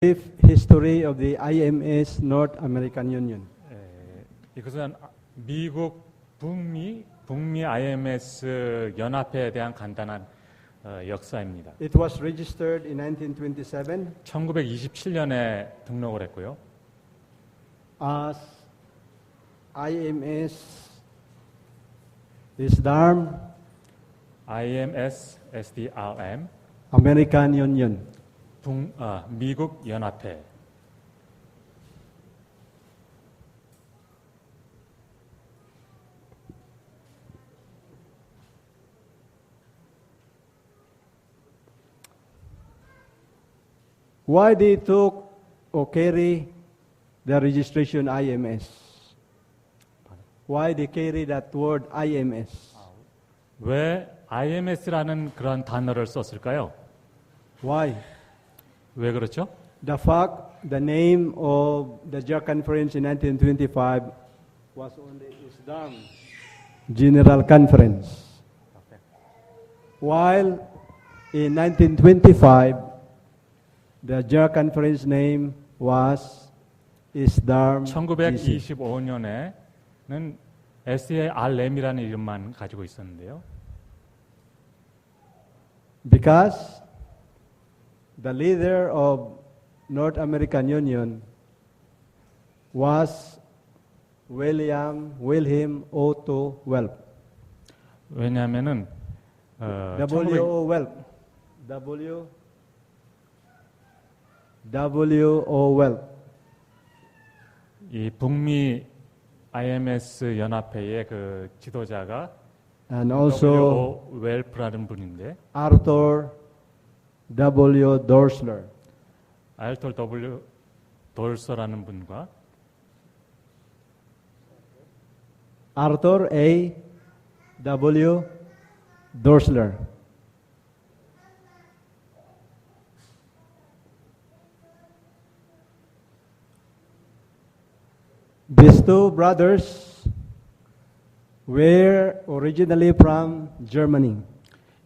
brief history of the IMS North American Union. 이것은 미국 북미 IMS 연합회에 대한 간단한 역사입니다. It was registered in 1927 1927년에 등록을 했고요. as IMS SDRM, IMS SDRM, American Union. 미국 연합회. Why they took or carry the registration IMS? Why they carry that word IMS? 왜 IMS라는 그런 단어를 썼을까요? Why? 왜 그렇죠? The fact the name of the JER conference in 1925 was only ISDAM, General Conference. While in 1925, the JER conference name was ISDAM. 1925년에는 SDRM이라는 이름만 가지고 있었는데요. Because the leader of North American Union was William Otto Welp. 왜냐하면은 W.O. Welp. W.O. Welp. 이 북미 IMS 연합회의 그 지도자가 And also W.O. 웰프라는 분인데 Arthur W. Dorsler. 알톨 W. 돌서라는 분과 Arthur A. W. Dorsler. These two brothers were originally from Germany.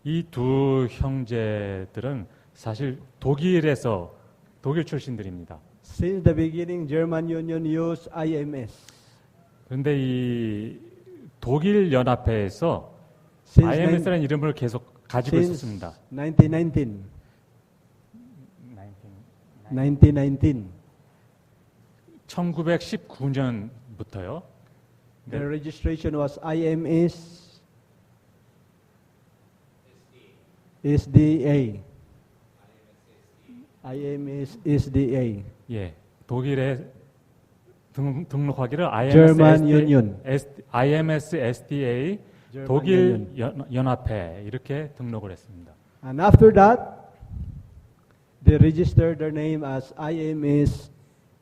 이 두 형제들은 사실 독일 출신들입니다. Since the beginning, German Union used IMS. 그런데 이 독일 연합회에서 Since IMS라는 이름을 계속 가지고 있었습니다. 1919. 1919년부터요. The registration was IMS SDA. IMS SDA. 예, 독일에 등록하기를 German Union. IMS SDA German 독일 연합회 이렇게 등록을 했습니다. And after that, they registered their name as IMS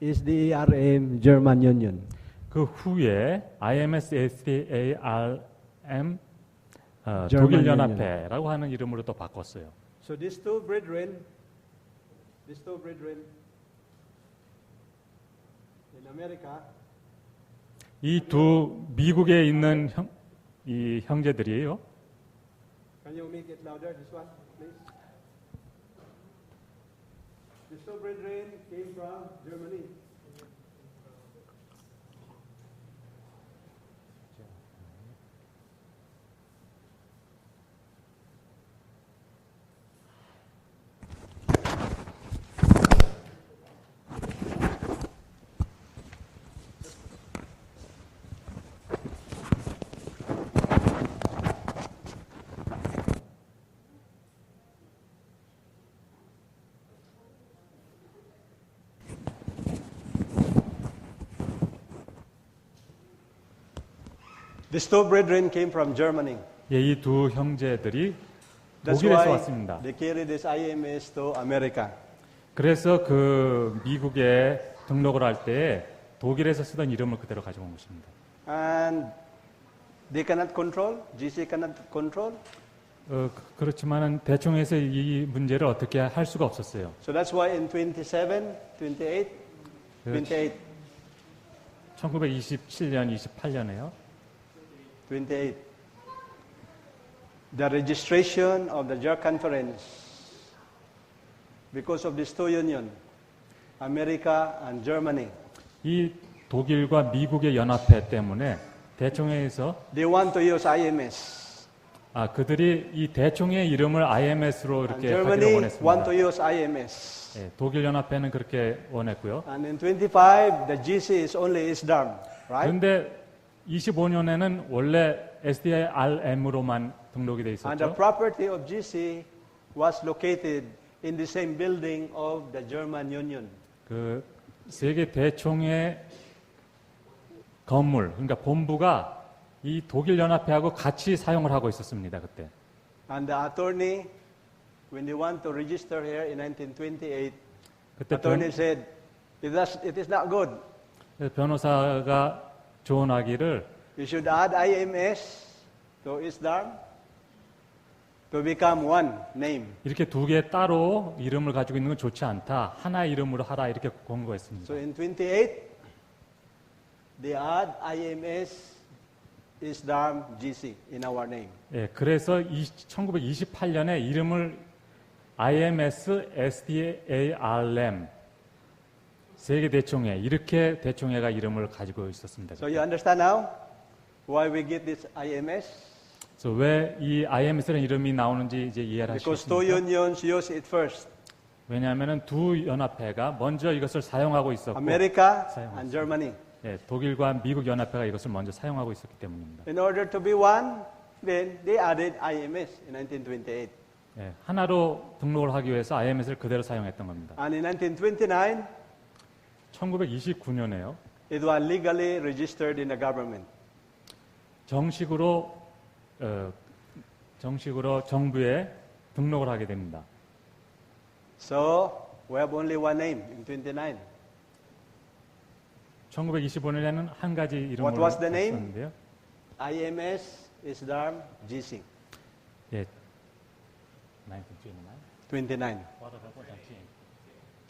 SDRM German Union. 그 후에 IMS SDARM 독일 German 연합회라고 하는 이름으로 또 바꿨어요. So these two brethren in America, 이 두 미국에 있는 이 형제들이에요. can you make it louder, this one, please? These two brethren came from Germany. These two brethren came from Germany. 예, 이 두 형제들이 That's 독일에서 why 왔습니다. they carry this IMS to America. 그래서 그 미국에 등록을 할 때 독일에서 쓰던 이름을 그대로 가지고 온 것입니다. And they cannot control, GC cannot control. 그렇지만은 대충 해서 이 문제를 어떻게 할 수가 없었어요. So that's why in 28, 1927년, 28년에요. 28, the registration of the JER conference because of these two union America and Germany. 이 독일과 미국의 연합회 때문에 대총회에서 They want to use IMS. 그들이 이 대총회 이름을 IMS로 And 이렇게 하기로 Germany 원했습니다. want to use IMS. 예, 독일 연합회는 그렇게 원했고요. And in 25, the GC is only ISDARM, right? 그런데 25년에는 원래 SDRM으로만 등록이 돼 And the 있었죠. property of GC was located in the same building of the German Union. 그 세계 대총회 건물, 그러니까 본부가 이 독일 연합회하고 같이 사용을 하고 있었습니다. 그때. And the attorney, when they want to register here in 1928, 그때 attorney said, it is not good. 변호사가 조언하기를 You should add IMS to ISDARM to become one name. 이렇게 두 개 따로 이름을 가지고 있는 건 좋지 않다. 하나 이름으로 하라 이렇게 권고했습니다. So in 28, they add IMS ISDARM GC in our name. 예, 그래서 1928년에 이름을 IMS SDARM 세계 대총회 이렇게 대총회가 이름을 가지고 있었습니다. So you understand now why we get this IMS? 그래서 왜 이 IMS라는 이름이 나오는지 이제 이해를 Because two 하시겠습니까? unions use it first, 왜냐하면 두 연합회가 먼저 이것을 사용하고 있었고 America 사용했습니다. and Germany. 예, 독일과 미국 연합회가 이것을 먼저 사용하고 있었기 때문입니다. In order to be one, then they added IMS in 1928. 예, 하나로 등록을 하기 위해서 IMS를 그대로 사용했던 겁니다. And in 1929, 1929년에요. it was legally registered in the government. 정식으로 정부에 등록을 하게 됩니다. So we have only one name in 29. 1925년에는 한 가지 이름으로 What was the name? 썼는데요. IMS ISDARM GC. 예. 29.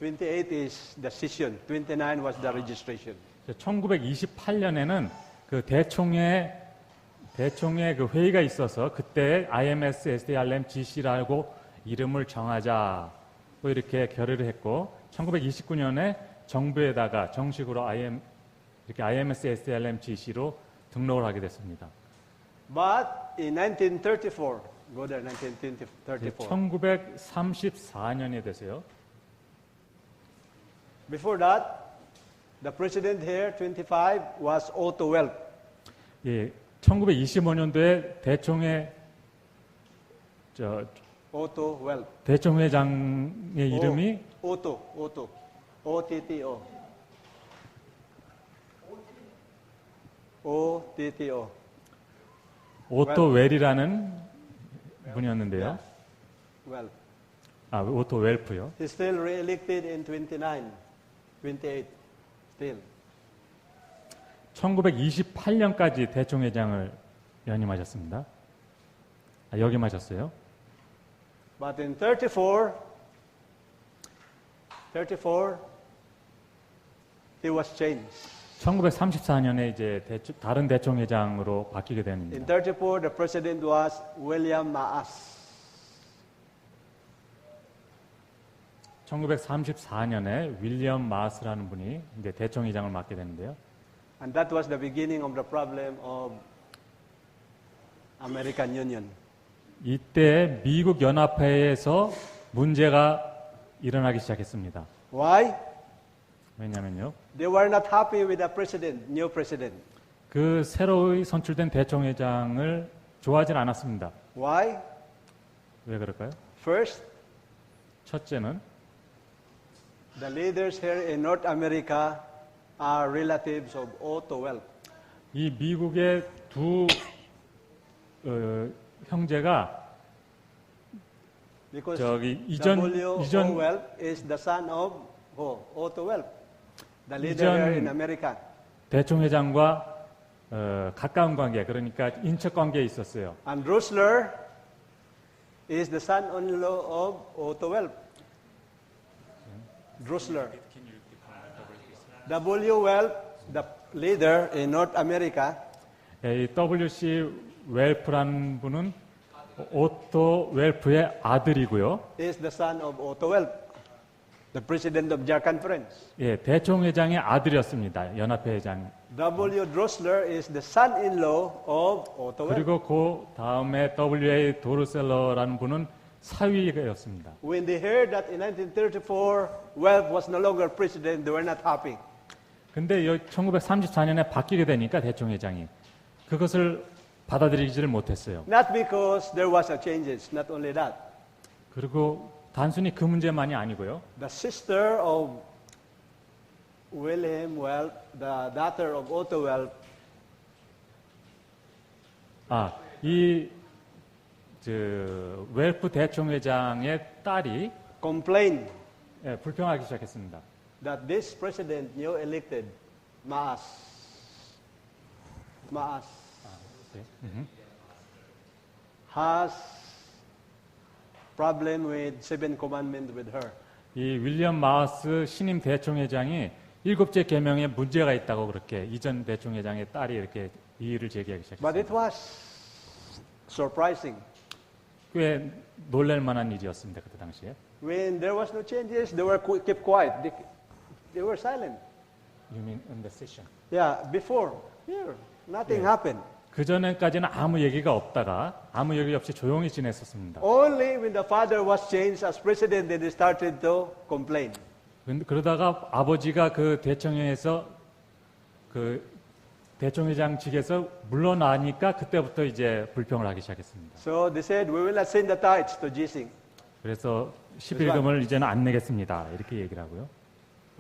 28 is the session. 29 was the registration. 1928년에는 그 대총회 그 회의가 있어서 그때 IMS SDRM GC라고 이름을 정하자고 이렇게 결의를 했고 1929년에 정부에다가 정식으로 이렇게 IMS SDRM GC로 등록을 하게 됐습니다. But in 1934, go there, 1934. 1934년이 되세요. Before that, the president here, 25, was Otto Welp. 예, 1925년도에 Otto Welp. 대총회장의 이름이 Otto. OTTO. OTTO. 오토 웰이라는 분이었는데요. Welp. 오토 웰프요. He's still re-elected in 28. Still. 1928년까지 대총회장을 연임하셨습니다. 역임하셨어요. But in 34, he was changed. 1934년에 이제 다른 대총회장으로 바뀌게 In 됩니다. 34, the president was William Maas. 1934년에 윌리엄 마스라는 분이 이제 대총회장을 맡게 되는데요. And that was the beginning of the problem of American Union. 이때 미국 연합회에서 문제가 일어나기 시작했습니다. Why? 왜냐면요. They were not happy with the president, new president. 그 새로 선출된 대총회장을 좋아하진 않았습니다. Why? 왜 그럴까요? First, 첫째는 the leaders here in North America are relatives of Otto Welp. 이 미국의 두 형제가 Because 저기 W.O. Welp is the son of Otto Welp, the leader here in America. 대총회장과 가까운 관계, 그러니까 인척 관계에 있었어요. And Drusler is the son-in-law of Otto Welp. Drusler. W. Welp, the leader in North America, 이 W.C. 웰프라는 분은 오토 웰프의 아들이고요. is the son of Otto Welp. the president of JAR Conference. 예, 대총회장의 아들이었습니다. 연합회 회장. W. Drosler is the son-in-law of Otto Welles. 그리고 그 다음에 W.A. 도르셀러라는 분은 사위였습니다. When they heard that in 1934 Welles was no longer president, they were not happy. 근데 1934년에 바뀌게 되니까 대총회장이 그것을 받아들이지를 못했어요. Not because there was a changes, not only that. 그리고 단순히 그 문제만이 아니고요. The sister of William Welles, the daughter of Otto Welles, 웰프 대총회장의 딸이 complained 불평하기 시작했습니다. that this president, new elected, Maas, 네. has problem with seven commandments with her. 이 윌리엄 마우스 신임 대총회장이 일곱째 계명에 문제가 있다고 그렇게 이전 대총회장의 딸이 이렇게 이의를 제기하기 But it 시작했습니다. was surprising. 꽤 놀랄 만한 일이었습니다. 그때 당시에. When there was no changes, they were kept quiet. They were silent. You mean in the session? Yeah, before, here, nothing happened. 그 전에까지는 아무 얘기가 없다가 아무 얘기 없이 조용히 지냈었습니다. Only when the father was changed as president, then they started to complain. 그러다가 아버지가 그 대청회에서 그 대총회장직에서 물러나니까 그때부터 이제 불평을 하기 시작했습니다. So they said, we will not send the tithes to Jising. 그래서 11금을 이제는 안 내겠습니다. 이렇게 얘기를 하고요.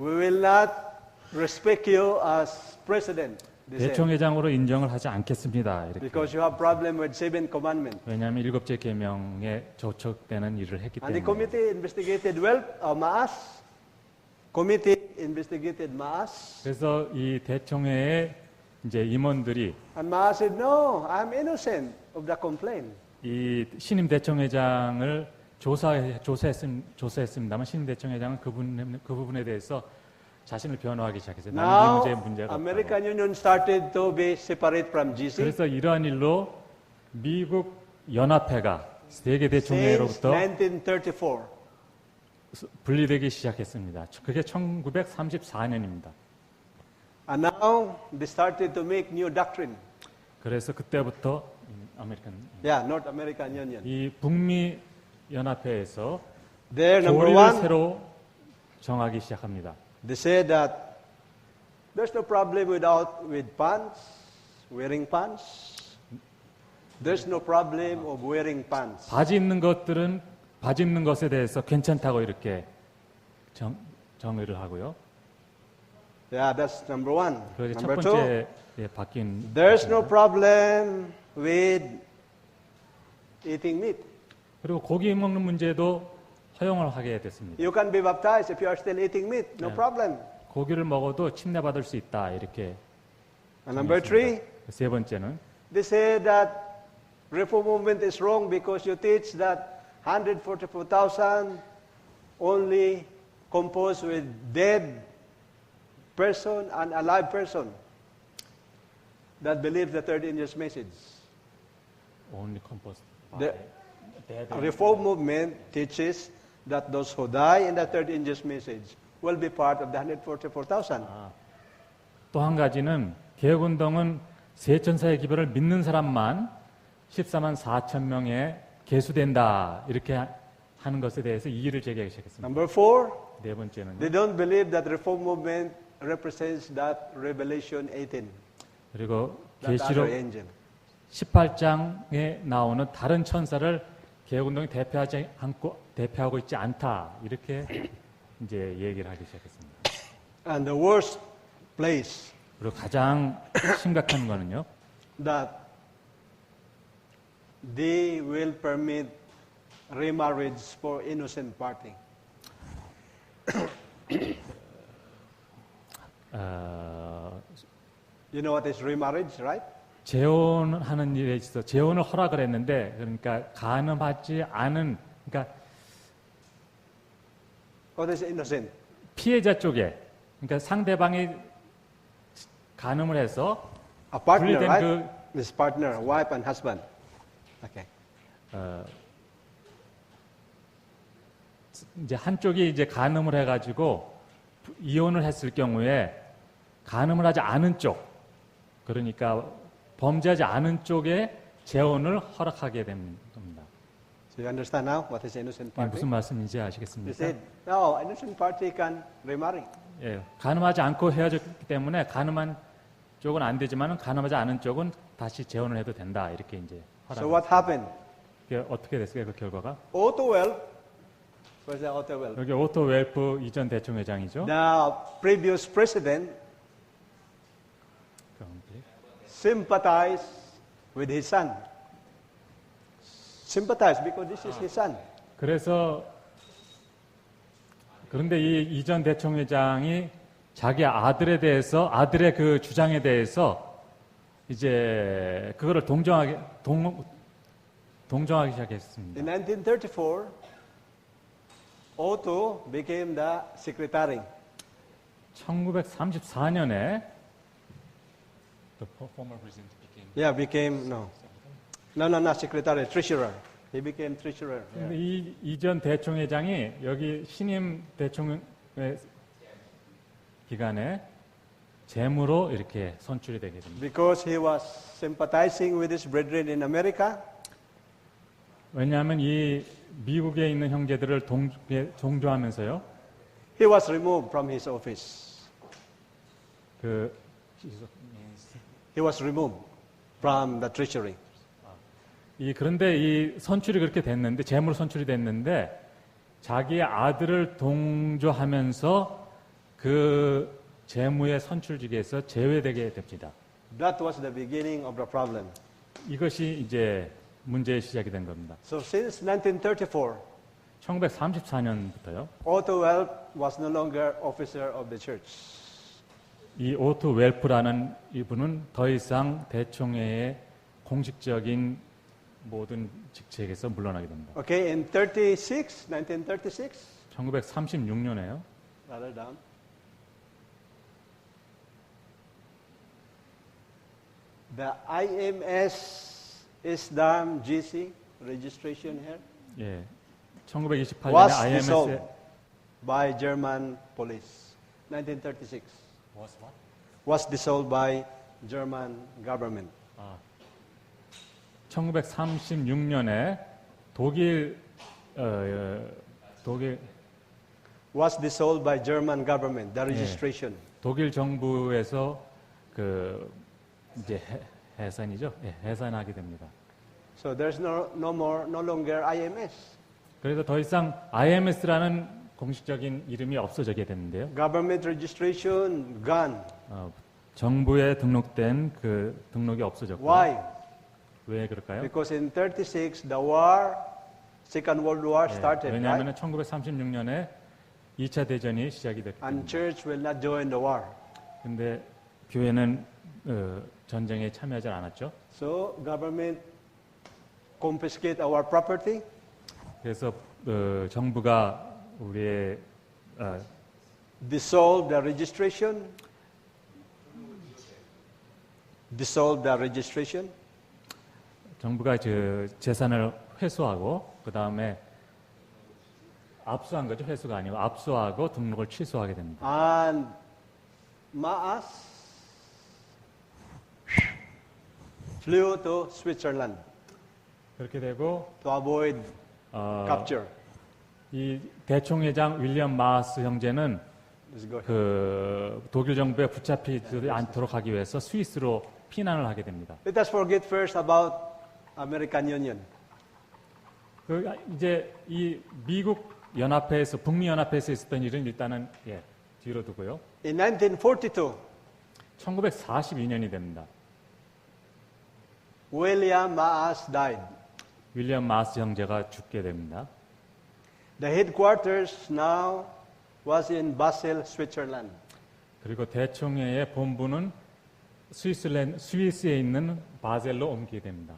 We will not respect you as president. They said, 대총회장으로 인정을 하지 않겠습니다. 이렇게. because you have problem with seven commandments. 왜냐하면 일곱째 계명에 저촉되는 일을 했기 And the 때문에. committee investigated Maas. Committee investigated Maas. 그래서 이 대총회의 이제 임원들이 And Maas said, no, I'm innocent of the complaint. 이 신임 대총회장을 조사했습니다만 신임 대총회장은 그 부분에 대해서 자신을 변호하기 시작했어요. 나는 이 Now, 문제에 문제가 없다고. American Union started to be separate from GC. 그래서 이러한 일로 미국 연합회가 세계 Since 대총회로부터 1934. 분리되기 시작했습니다. 그게 1934년입니다. And now they started to make new doctrine. 그래서 그때부터 아메리칸 Yeah, North American Union. 이 북미 연합회에서 There, number 교리를 one, 새로 정하기 시작합니다. they said that there's no problem with pants, wearing pants. There's no problem of wearing pants. 바지 입는 것에 대해서 괜찮다고 이렇게 정의를 하고요. Yeah, that's number one. 그래서 첫 Number two, 번째 바뀐 there's no problem with eating meat. 그리고 고기 먹는 문제도 허용을 하게 됐습니다. You can be baptized if you are still eating meat. No Yeah. problem. 고기를 먹어도 침례 받을 수 있다 이렇게. And number three, 세 번째는 they say that reform movement is wrong because you teach that 144,000 only composed with dead person and alive person that believe the third angel's message. only composed. The reform movement teaches that those who die in the third angel's message will be part of the 144,000. 또 한 가지는 개혁운동은 세천사의 기별을 믿는 사람만 14만 4천 명에 계수된다 이렇게 하는 것에 대해서 이의를 제기하기 시작했습니다. Number four, 네 번째는 they don't believe that reform movement represents that Revelation 18, 그리고 that 계시록 other angel. 18장에 나오는 다른 천사를 개혁운동이 대표하고 있지 않다 이렇게 이제 얘기를 하기 시작했습니다. And the worst place 그리고 가장 심각한 거는요. that they will permit remarriage for innocent party. You know what is remarriage, right? 재혼하는 일에 있어서 재혼을 허락을 했는데 그러니까 가늠하지 않은 그러니까 What is innocent? 피해자 쪽에 그러니까 상대방이 간음을 해서 A partner, 분리된 right? This partner, wife and husband. Okay. 이제 한쪽이 이제 간음을 해가지고 이혼을 했을 경우에 간음을 하지 않은 쪽, 그러니까 범죄하지 않은 쪽에 재혼을 허락하게 됩니다. So you understand now what is innocent 네, party? 무슨 말씀인지 They 아시겠습니까? said, no, innocent party can remarry. 예, 간음하지 않고 헤어졌기 때문에 간음한 쪽은 안 되지만 간음하지 않은 쪽은 다시 재혼을 해도 된다. 이렇게 이제 So 허락. what happened? 그게 어떻게 됐어요? 그 결과가? Otto Welp, where's the Otto Welp? 여기 오토 웰프 이전 대총회장이죠. The previous president sympathized with his son. Sympathize because this is his son. 그래서 그런데 이 이전 대총회장이 자기 아들에 대해서 아들의 그 주장에 대해서 이제 그거를 동정하기 시작했습니다. In 1934, Otto became the secretary. 1934년에 Became not secretary, treasurer. He became treasurer. 근데 이 이전 대총회장이 여기 신임 대총회 기간에 재무로 이렇게 선출이 되게 됩니다. Because he was sympathizing with his brethren in America, 왜냐하면 이 미국에 있는 형제들을 동조하면서요. he was removed from his office. He was removed from the treasury. 그런데 이 선출이 그렇게 됐는데 재무로 선출이 됐는데 자기의 아들을 동조하면서 그 재무의 선출직에서 제외되게 됩니다. That was the beginning of the problem. 이것이 이제 문제의 시작이 된 겁니다. So since 1934, 1934년부터요. Otto Welp was no longer officer of the church. 이 오토 웰프라는 이분은 더 이상 대총회의 공식적인 모든 직책에서 물러나게 됩니다. Okay, in 1936, 1936년에요. rather down. The IMS ISDAM GC registration here 예. 1928년에 was IMS에 dissolved by German police. 1936 was dissolved by German government. 1936년에 독일 Was dissolved by German government. The registration. 독일 정부에서 그 이제 해산이죠. 예, 해산하게 됩니다. So there's no longer IMS. 그래서 더 이상 IMS라는 공식적인 이름이 없어지게 됐는데요. Government registration gone. 정부에 등록된 그 등록이 없어졌고. Why? 왜 그럴까요? Because in 36 the war, Second World War started, 왜냐하면 right? 1936년에 2차 대전이 시작이 됐기 And 때문에. church will not join the war. 근데 교회는 전쟁에 참여하지 않았죠. So government confiscate our property. 그래서 정부가 우리의 Dissolve the registration. Dissolve the registration. 정부가 재산을 회수하고 그 다음에 압수한 거죠. 회수가 아니고 압수하고 등록을 취소하게 됩니다. And Maas flew to Switzerland 그렇게 되고 to avoid capture. 이 대총회장 윌리엄 마하스 형제는 Let's go. 그 독일 정부에 붙잡히지 않도록 하기 위해서 스위스로 피난을 하게 됩니다. Let us forget first about American Union. 이제 이 미국 연합회에서 북미 연합회에서 있었던 일은 일단은 뒤로 두고요. In 1942, 1942년이 됩니다. William Maas died. 윌리엄 마하스 형제가 죽게 됩니다. The headquarters now was in Basel, Switzerland. 그리고 대총회의 본부는 스위스에 있는 바셀로 옮기게 됩니다.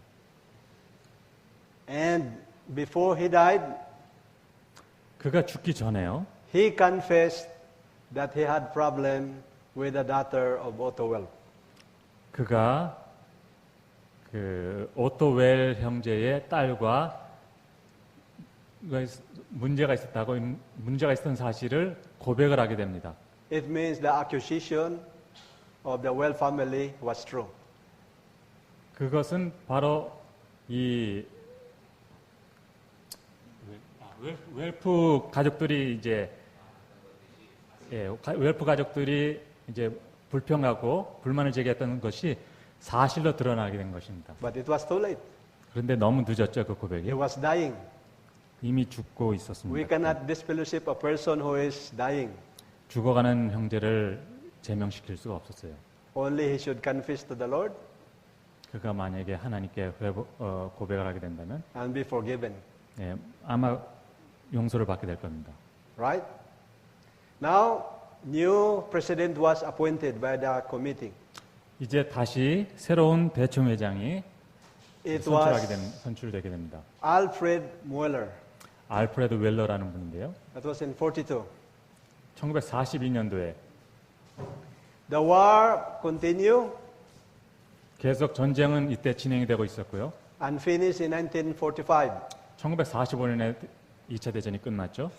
And before he died, 그가 죽기 전에요. he confessed that he had problem with the daughter of Otto Welp. 그가 그 오토 웰 형제의 딸과 문제가 있었다고 문제가 있었던 사실을 고백을 하게 됩니다. It means the accusation of the Well family was true. 그것은 바로 이 웰프 가족들이 이제 웰프 가족들이 이제 불평하고 불만을 제기했던 것이 사실로 드러나게 된 것입니다. But it was too late. 그런데 너무 늦었죠, 그 He 고백이. was dying. 이미 죽고 We 있었습니다. cannot disfellowship a person who is dying. 죽어가는 형제를 제명시킬 수가 없었어요. Only he should confess to the Lord 그가 만약에 하나님께 고백을 하게 된다면 and be forgiven. 아마 용서를 받게 될 겁니다. Right? Now, new president was appointed by the committee. 이제 다시 새로운 대총회장이 It 선출되게 됩니다. Alfred Mueller. 알프레드 웰러라는 분인데요. That was in 42. 1942년도에 The war continued 계속 전쟁은 이때 진행이 되고 있었고요. and finished in 1945. 1945년에 2차 대전이 끝났죠.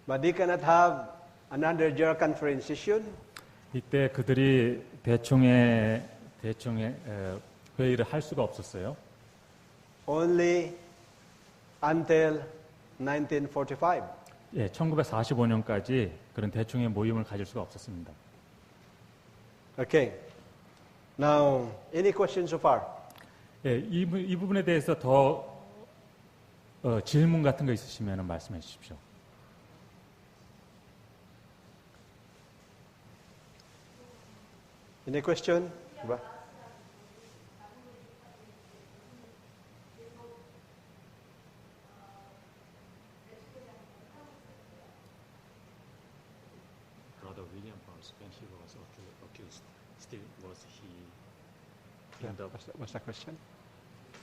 But they cannot have another General Conference session 이때 그들이 대총회 회의를 할 수가 없었어요. only until 1945. 1945년까지 그런 대총회 모임을 가질 수가 없었습니다. Okay. Now, any questions so far? 이 부분에 대해서 더 질문 같은 거 있으시면 말씀해 주십시오. Any question? Brother William Morris, when he was accused, still was he Yeah, in the what's the question?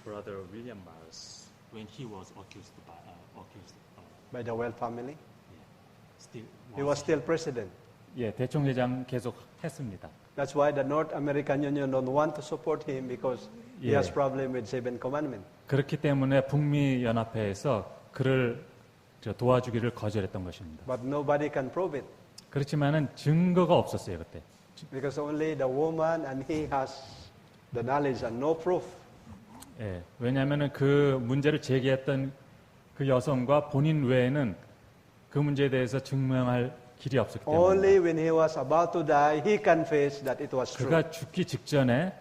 Brother William Morris when he was accused By the Well family? still He was still president. 대총회장 계속 했습니다. That's why the North American Union don't want to support him because he has Yeah. problem with seven commandments. 그렇기 때문에 북미 연합회에서 그를 도와주기를 거절했던 것입니다. But nobody can prove it 그렇지만은 증거가 없었어요 그때. because only the woman and he has the knowledge and no proof. 왜냐하면은 그 문제를 제기했던 그 여성과 본인 외에는 그 문제에 대해서 증명할 길이 없었기 Only 때문에 when he was about to die, he confessed that it was true. 그가 죽기 직전에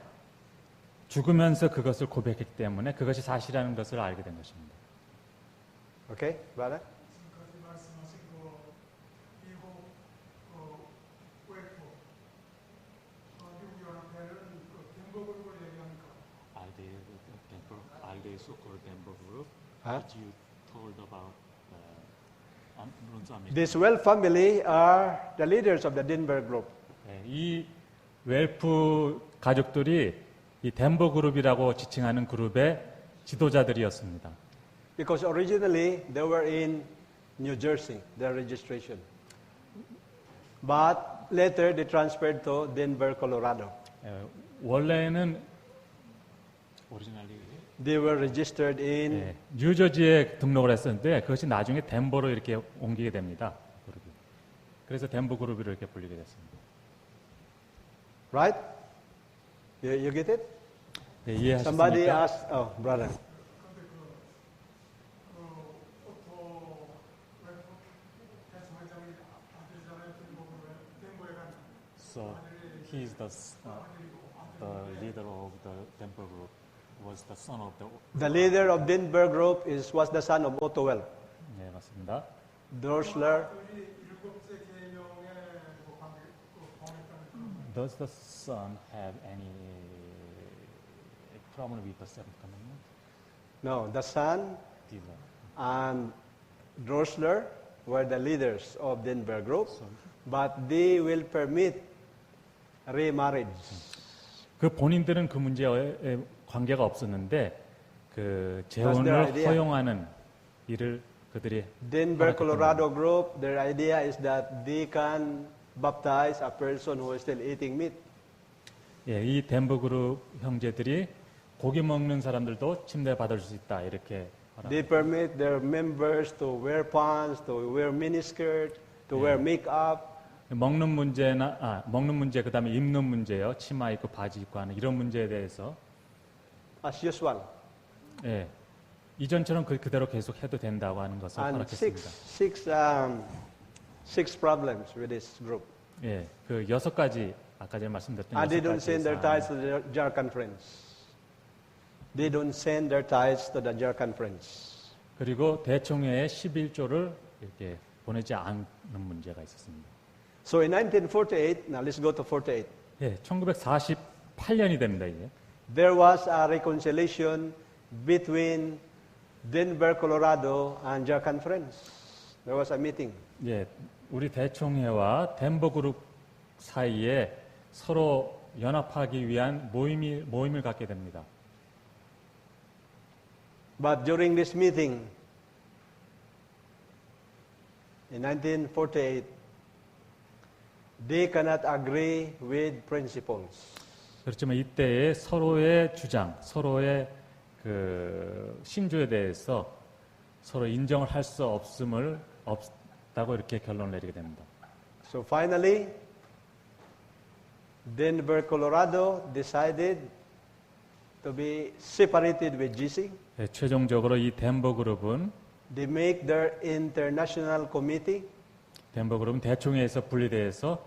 죽으면서 그것을 고백했기 때문에 그것이 사실이라는 것을 알게 된 것입니다. Okay, brother? 지금까지 말씀하신 그 미국 웨이프 미국 연합회는 덴버그룹을 얘기하니까 알데이 소콜 덴버 그룹 Huh? that you told about This Well family are the leaders of the Denver group. 이 웰프 가족들이 이 덴버 그룹이라고 지칭하는 그룹의 지도자들이었습니다. Because originally they were in New Jersey, their registration. But later they transferred to Denver, Colorado. 원래는 They were registered in 뉴저지에 등록을 했었는데 그것이 나중에 덴버로 이렇게 옮기게 됩니다. 그룹이. 그래서 덴버 그룹으로 이렇게 불리게 됐습니다. right? You get it? 네, 이해하셨습니까? Somebody asked, oh, brother. 근데 오토 웨이프 대통령이 아들잖아요. 덴버에 간 So he is the leader of the Denver group. Was the son of the The leader of Denver group was the son of Otto Well. 네 맞습니다. Dorsler. 일곱째 계명에 범했다는 Does the son have any problem with the seventh commandment? No, the son Did and Dorsler were the leaders of Denver group, but they will permit remarriage. 그 본인들은 그 문제에 관계가 없었는데 그 That's their 재혼을 idea. 허용하는 일을 그들이 Denver, Colorado group, their idea is that they can baptize a person who is still eating meat. 이 덴버 그룹 형제들이 고기 먹는 사람들도 침례 받을 수 있다 이렇게 They permit their members to wear pants, to wear miniskirt, to wear makeup. 먹는 문제 그다음에 입는 문제요. 치마 입고 바지 입고 하는 이런 문제에 대해서 As usual. 예. 이전처럼 그대로 계속 해도 된다고 하는 것을 And 허락했습니다. six problems with this group. 예. 그 6가지 아까 전에 말씀드렸던 And they 6가지 don't send their tithes to the Jar Conference. They don't send their tithes to the Jar Conference. 그리고 대총회에 11조를 이렇게 보내지 않는 문제가 있었습니다. So in 1948, now let's go to 48. 예, 1948년이 됩니다, 이제. There was a reconciliation between Denver, Colorado and Jar Conference. There was a meeting. 예, 우리 대총회와 덴버 그룹 사이에 서로 연합하기 위한 모임을 갖게 됩니다. But during this meeting in 1948, they cannot agree with principles. 그렇지만 이때에 서로의 주장, 서로의 그 신조에 대해서 서로 인정을 할 수 없다고 이렇게 결론을 내리게 됩니다. So finally, Denver, Colorado decided to be separated with GC. 예, 최종적으로 이 덴버 그룹은 They make their international committee. 덴버 그룹은 대총회에서 분리돼서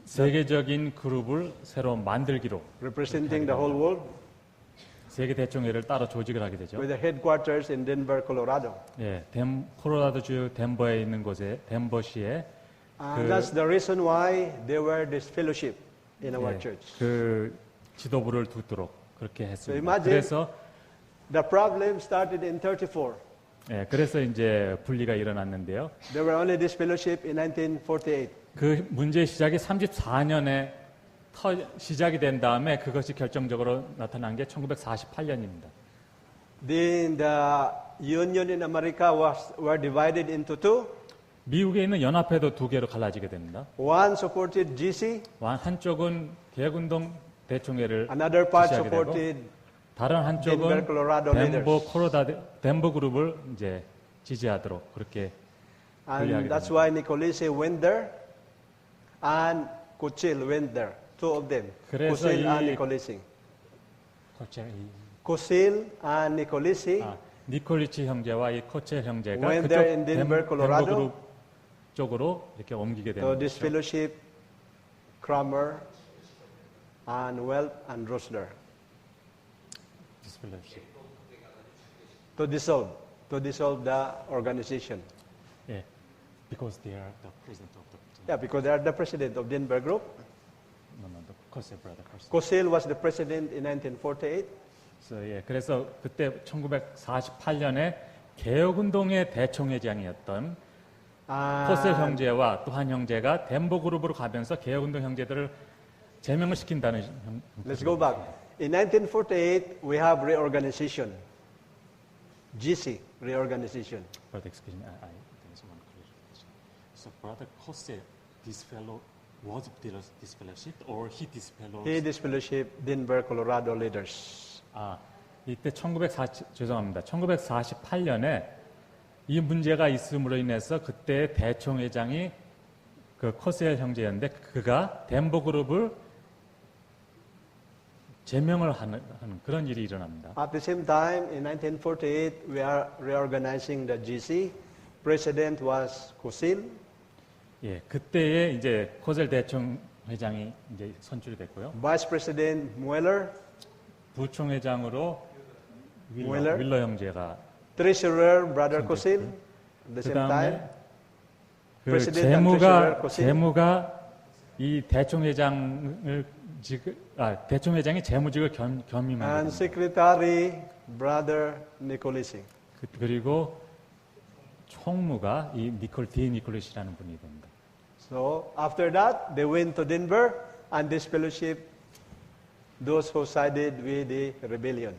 세계적인 그룹을 새로 만들기로 Representing the whole world 세계 대총회를 따로 조직을 하게 되죠. with the headquarters in Denver, Colorado. 예, 콜로라도주 덴버에 있는 곳에 덴버시에 And that's the reason why they were disfellowship in our 예, church. 그 지도부를 두도록 그렇게 So 했습니다. imagine 그래서 the problem started in 34. 그래서 이제 분리가 일어났는데요. There were only disfellowship in 1948. 그 문제의 시작이 34년에 시작이 된 다음에 그것이 결정적으로 나타난 게 1948년입니다. Then the union in America were divided into two. 미국에 있는 연합회도 두 개로 갈라지게 됩니다. One supported GC, 한쪽은 개혁운동 대총회를 another part 지지하게 되고 supported 다른 Denver, 한쪽은 Colorado 덴버 그룹을 이제 지지하도록 그렇게 분리하게 And that's 됩니다. why Nicolese went there and Cochil went there. Two of them. 그래서 Cochil and 이- Nicolese. Cochil and Nicolese 니콜리치 형제와 이 코첼 형제가 When 그쪽 they're in Denver, Colorado, 그룹 쪽으로 이렇게 옮기게 to 되는 this 거죠. fellowship, Kramer and Welp and Rosler. 디스플레이십. To dissolve the organization. 예, because they are the president of the Yeah, because they are the president of Denver Group. the Cocel's brother person. Cochil was the president in 1948. 그래서 그때 1948년에 개혁운동의 대총회장이었던 코셀 And 형제와 또 한 형제가 덴버 그룹으로 가면서 개혁운동 형제들을 제명을 시킨다는 let's go back. In 1948, we have reorganization. GC, reorganization. But excuse me, there is one clarification. So brother Jose, this fellow was disfellowship or he disfellowed? He disfellowship Denver, Colorado leaders. 이때 1948년에 이 문제가 있음으로 인해서 그때 대총회장이 그 코셀 형제였는데 그가 덴버 그룹을 제명을 하는 그런 일이 일어납니다. At the same time, in 1948, we are reorganizing the GC. President was Cosil. 예, 그때에 이제 코셀 대총회장이 이제 선출이 됐고요. Vice President Mueller. 부총회장으로 Mueller. 윌러 형제가 Treasurer, Brother Cosil. At the same time, 그다음에 그 President and Treasurer Cosil. 재무가 이 대총회장을 대총회장이 재무직을 겸임하게 And 됩니다. Secretary, Brother Nicolese. 그리고 총무가 이 니콜리시라는 분이 됩니다. So after that, they went to Denver and disfellowship those who sided with the rebellion.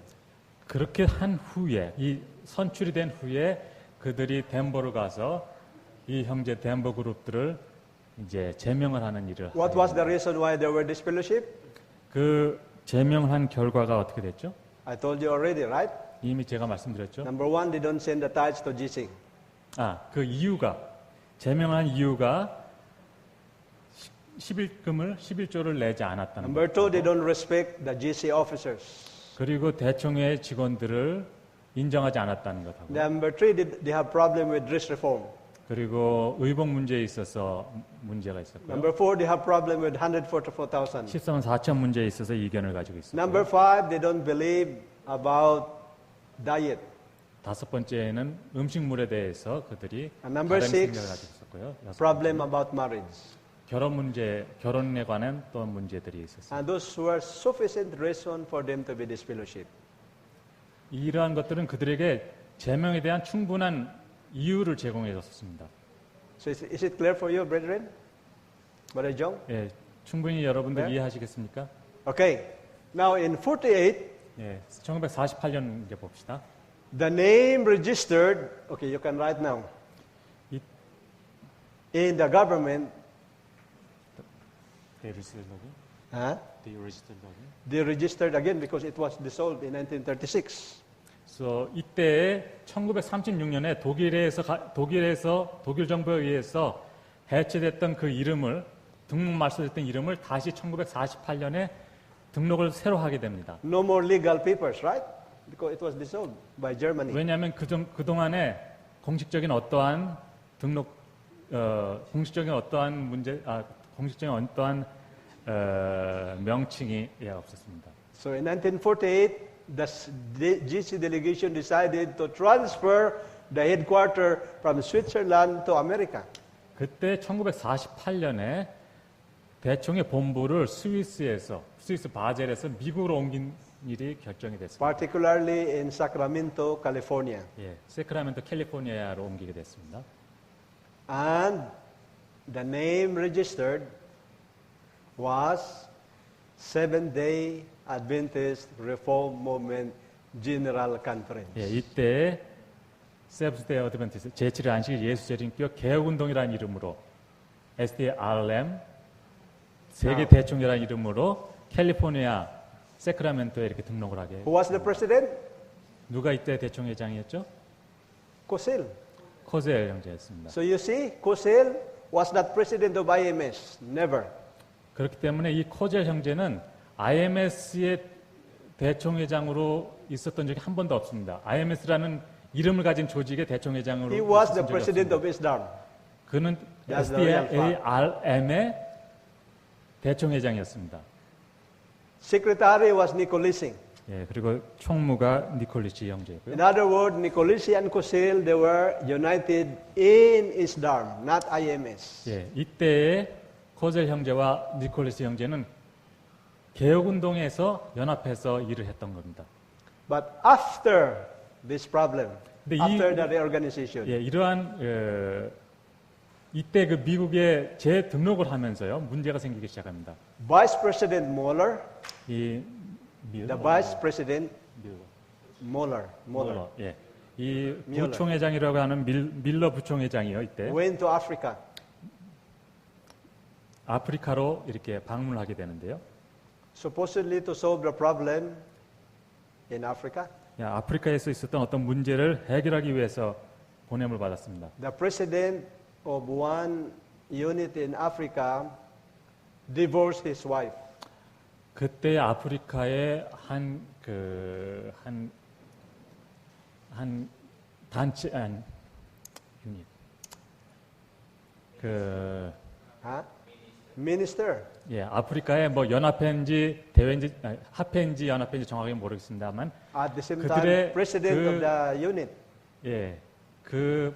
그렇게 한 후에 이 선출이 된 후에 그들이 덴버로 가서 이 형제 덴버 그룹들을 이제 제명을 하는 일을 What was the reason why they were disfellowship? 그 제명을 한 결과가 어떻게 됐죠? I told you already, right? 이미 제가 말씀드렸죠. Number one, they don't send the tithes to GC. 그 이유가 제명한 이유가 11조를 내지 않았다는 Number two, they don't respect the GC officers. 그리고 대총회 직원들을 인정하지 않았다는 것하고 Number three, they have problem with dress reform. 그리고 의복 문제에 있어서 문제가 있었고요. Number four, they have problem with 144,000. 14만 4천 문제에 있어서 이견을 가지고 있었고요. Number five, they don't believe about diet. 다섯 번째는 음식물에 대해서 그들이 And number 다른 six, 생각을 가지고 있었고요. 여섯 problem 번째는 about marriage. 결혼 문제, 결혼에 관한 또 문제들이 있었어요. And those were sufficient reason for them to be disfellowship. 이러한 것들은 그들에게 제명에 대한 충분한 이유를 제공해 줬습니다. So is it clear for you, brethren? Brother Jong? 예, 충분히 여러분들 네? 이해하시겠습니까? Okay. Now in 48, 예, 1948년 이제 봅시다. the name registered, okay, you can write now, 이 in the government, They registered again. huh? They registered again. They registered again because it was dissolved in 1936. 그래서 이때 1936년에 독일에서 독일 정부에 의해서 해체됐던 그 이름을 등록 말소됐던 이름을 다시 1948년에 등록을 새로 하게 됩니다. No more legal papers, right? Because it was dissolved by Germany. 왜냐하면 그 동안에 공식적인 어떠한 명칭이 없었습니다. So in 1948, the GC delegation decided to transfer the headquarters from Switzerland to America. 그때 1948년에 대총의 본부를 스위스 바젤에서 미국으로 옮긴 일이 결정이 됐습니다. Particularly in Sacramento, California. 예, 세크라멘토 캘리포니아로 옮기게 됐습니다. And the name registered was Seventh-day Adventist Reform Movement General Conference. 예, 이때 세븐스데이 어드벤티스트 제7일 안식일 예수 재림교 개혁운동이라는 이름으로 SDRM 세계 대총회라는 이름으로 캘리포니아 세크라멘토에 이렇게 등록을 하게. Who was the president? 누가 이때 대총회장이었죠? Cosell. 코젤 형제였습니다. So you see, Cosell was not president of IMS. Never. 그렇기 때문에 이 코젤 형제는 IMS의 대총회장으로 있었던 적이 한 번도 없습니다. IMS라는 이름을 가진 조직의 대총회장으로 He was the 있었던 적이 president 없습니다. of ISDARM. 그는 That's the real SDRM의 대총회장이었습니다. Secretary was Nicolisi. 예, 그리고 총무가 니콜리치 형제고요. In other words, Nicolisi and Cosell, they were united in ISDARM, not IMS. 예, 이때의 코젤 형제와 니콜리치 형제는 개혁운동에서 연합해서 일을 했던 겁니다. But after this problem, 근데 after the reorganization, 예, 이러한 이때 그 미국에 재등록을 하면서요 문제가 생기기 시작합니다. Vice President Mueller, 이 the Vice President Mueller, 예, 이 Mueller. 부총회장이라고 하는 밀러 부총회장이요 이때 went to Africa. 아프리카로 이렇게 방문을 하게 되는데요. Supposedly to solve the problem in Africa. 예, 아프리카에서 있었던 어떤 문제를 해결하기 위해서 보냄을 받았습니다. The president of one unit in Africa divorced his wife. 그때 아프리카의 한 단체 유닛 Minister. 예, 아프리카의 뭐 연합회인지 대회인지 합회인지 연합회인지 정확하게 모르겠습니다만 At the same 그들의 time, president of the unit. 예, 그렇죠.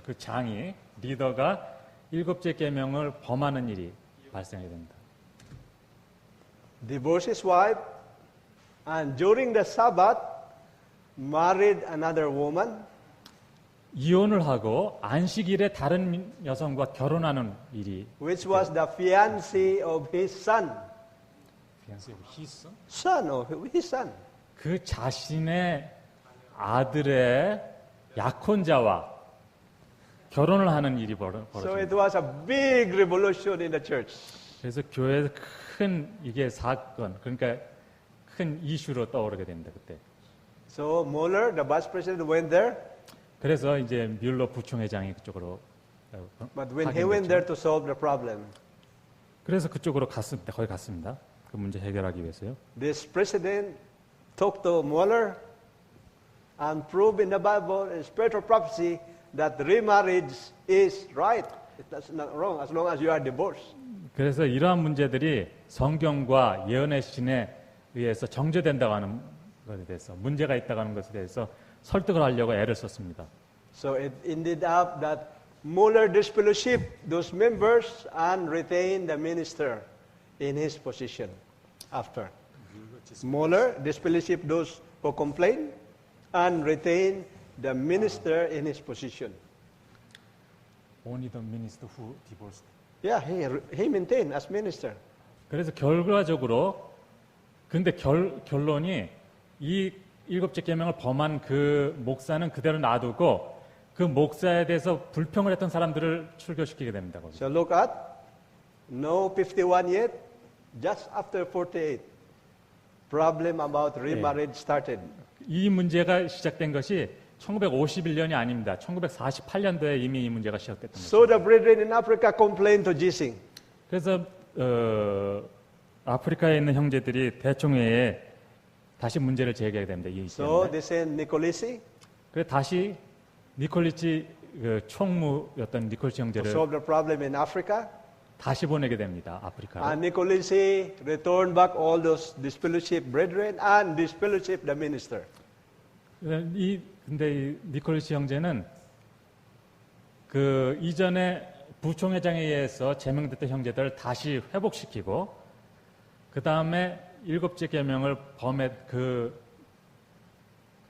그 장이 리더가 일곱째 계명을 범하는 일이 발생하게 됩니다. Divorced his wife, and during the Sabbath, married another woman. 이혼을 하고 안식일에 다른 여성과 결혼하는 일이 Which was the fiancée of his son. Son of his son. 그 자신의 아들의 약혼자와 결혼을 하는 일이 So 벌어집니다. it was a big revolution in the church. 그래서 교회에서 큰 이게 사건, 그러니까 큰 이슈로 떠오르게 됩니다. 그때. So Mueller, the vice president, went there. 그래서 이제 뮬러 부총회장이 그쪽으로 But when he went there to solve the problem, 그래서 그쪽으로 갔습니다. 거기 갔습니다. 그 문제 해결하기 위해서요. this president talked to Mueller and proved in the Bible, in spiritual prophecy, that remarriage is right. That's not wrong as long as you are divorced. 그래서 이러한 문제들이 성경과 예언의 신에 의해서 정죄된다고 하는 것에 대해서 문제가 있다고 하는 것에 대해서 설득을 하려고 애를 썼습니다. So it ended up that Mueller disfellowship those members and retained the minister in his position after. Mueller disfellowship those who complained and retained the minister in his position. Only the minister who divorced. Yeah, he maintained as minister. 그래서 결과적으로 근데 결론이 이 일곱째 계명을 범한 그 목사는 그대로 놔두고 그 목사에 대해서 불평을 했던 사람들을 출교시키게 됩니다. 거기서. So look at no 51 yet, just after 48. Problem about remarriage started. 이 문제가 시작된 것이 1951년이 아닙니다. 1948년도에 이미 이 문제가 시작됐던 거죠. So the brethren in Africa complained to Jising. 그래서 아프리카에 있는 형제들이 대총회에 다시 문제를 제기하게 됩니다. 이 So 때문에. they sent Nicolisi 그래서 다시 니콜리치 그 총무였던 니콜리치 to 형제를 solve the problem in Africa. 다시 보내게 됩니다. 아프리카로. And Nicolisi returned back all those disfellowship brethren and disfellowship the minister. 근데 이 니콜리치 형제는 그 이전에 부총회장에 의해서 제명됐던 형제들을 다시 회복시키고 그 다음에 일곱째 계명을 범했 그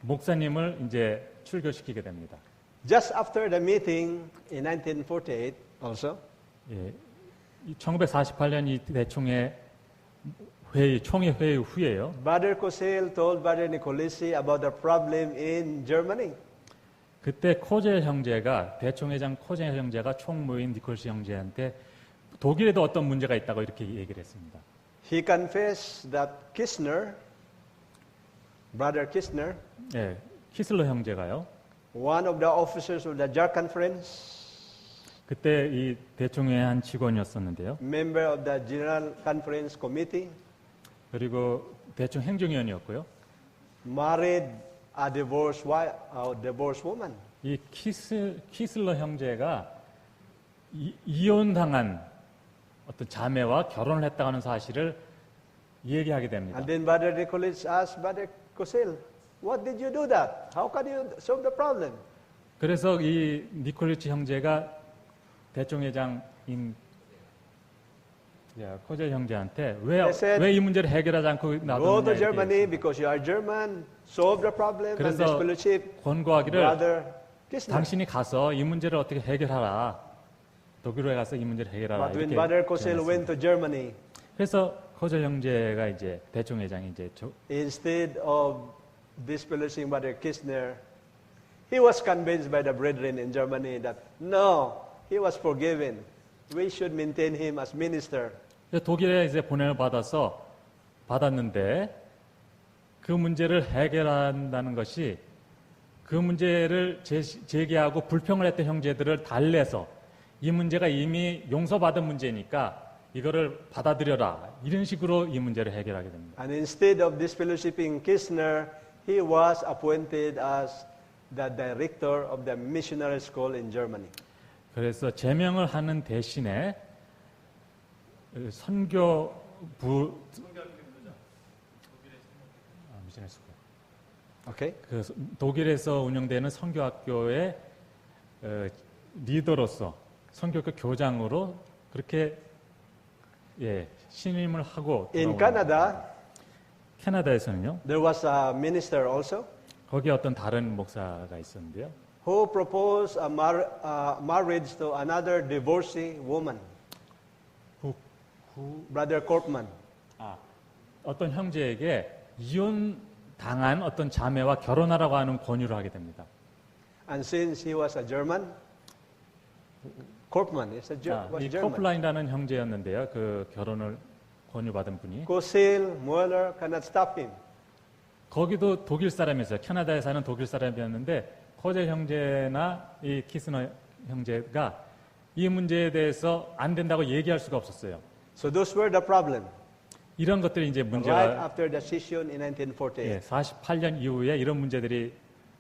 목사님을 이제 출교시키게 됩니다. Just after the meeting in 1948 also, 예, 1948년 이 대총회 회의, 총회 회의 후에요. Brother Cosel told Brother Nicolisi about the problem in Germany. 그때 코젤 형제가 대총회장 코젤 형제가 총무인 니콜스 형제한테 독일에도 어떤 문제가 있다고 이렇게 얘기를 했습니다. He confessed that Kistner, Brother Kistner, 예, 키슬러 형제가요. one of the officers of the JAR conference, 그때 이 대총회 한 직원이었었는데요. member of the General Conference Committee, 그리고 대충 행정위원이었고요. married a divorced wife, a divorced woman. 이 키슬러 형제가 이혼당한 어떤 자매와 결혼을 했다고 하는 사실을 얘기하게 됩니다. And then Brother Nicholas asked Brother Cosel, what did you do that? How can you solve the problem? 그래서 이 니콜리치 형제가 대총회장인 코젤 형제한테 They said, 왜 이 문제를 해결하지 않고 Go to 놔뒀느냐 Germany 이렇게 because you are German, solve the problem and 그래서 disfellowship 권고하기를 Brother Kistner. 당신이 가서 이 문제를 어떻게 해결하라. 독일에 가서 이 문제를 해결하라. But when 이렇게 Brother Cosel 제안했습니다. went to Germany, 그래서 코젤 형제가 이제 대총회장이 이제 instead of disfellowshipping Brother Kistner, he was convinced by the brethren in Germany that no, he was forgiven. We should maintain him as minister. 독일에 이제 보냄을 받았는데 그 문제를 해결한다는 것이 그 문제를 제기하고 불평을 했던 형제들을 달래서 이 문제가 이미 용서받은 문제니까 이거를 받아들여라. 이런 식으로 이 문제를 해결하게 됩니다. And instead of disfellowshipping Kistner, he was appointed as the director of the missionary school in Germany. 그래서 제명을 하는 대신에 선교부 Okay? 그 독일에서 운영되는 선교학교의 리더로서 선교학교 교장으로 그렇게 신임을 하고 In 돌아오는 Canada, 캐나다에서는요. there was a minister also 거기에 어떤 다른 목사가 있었는데요. who proposed a marriage to another divorcee woman, Brother Corpman. 어떤 형제에게 이혼 당한 어떤 자매와 결혼하라고 하는 권유를 하게 됩니다. And since he was a German, Corpman is a 이 was German. 코플라인이라는 형제였는데요. 그 결혼을 권유받은 분이. Kosil, Mueller cannot stop him. 거기도 독일 사람이었어요. 캐나다에 사는 독일 사람이었는데 코젤 형제나 이 키스너 형제가 이 문제에 대해서 안 된다고 얘기할 수가 없었어요. So those were the problem. 이런 것들이 이제 Right 문제가 after the session in 1948. 48년 이후에 이런 문제들이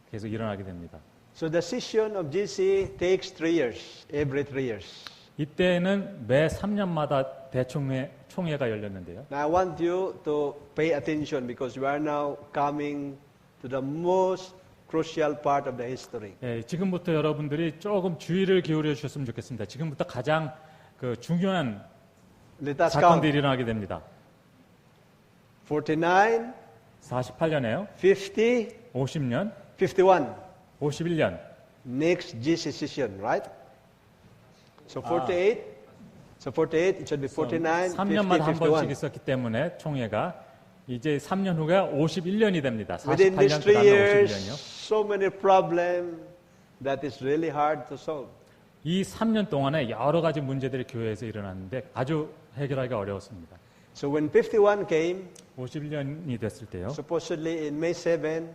계속 일어나게 됩니다. So the session of GC takes 3 years, every 3 years. 이때는 매 3년마다 총회가 열렸는데요. Now I want you to pay attention because we are now coming to the most crucial part of the history. 예, 지금부터 여러분들이 조금 주의를 기울여 주셨으면 좋겠습니다. 지금부터 가장 그 중요한 Let us 사건들이 count. 일어나게 됩니다. 49, 48년에요. 50, 50년, 51. 51년. Next GC session, right? So 48. So 48, it should be 49, 50, 3년마다 한 번씩 51. 있었기 때문에 총회가 이제 3년 후가 51년이 됩니다. Within these 48년 3 그다음에 years, 51년이요. so many problems that is really hard to solve. 이 3년 동안에 여러 가지 문제들이 교회에서 일어났는데 아주 해결하기가 어려웠습니다. So when 51 came, 51년이 됐을 때요. supposedly in May 7,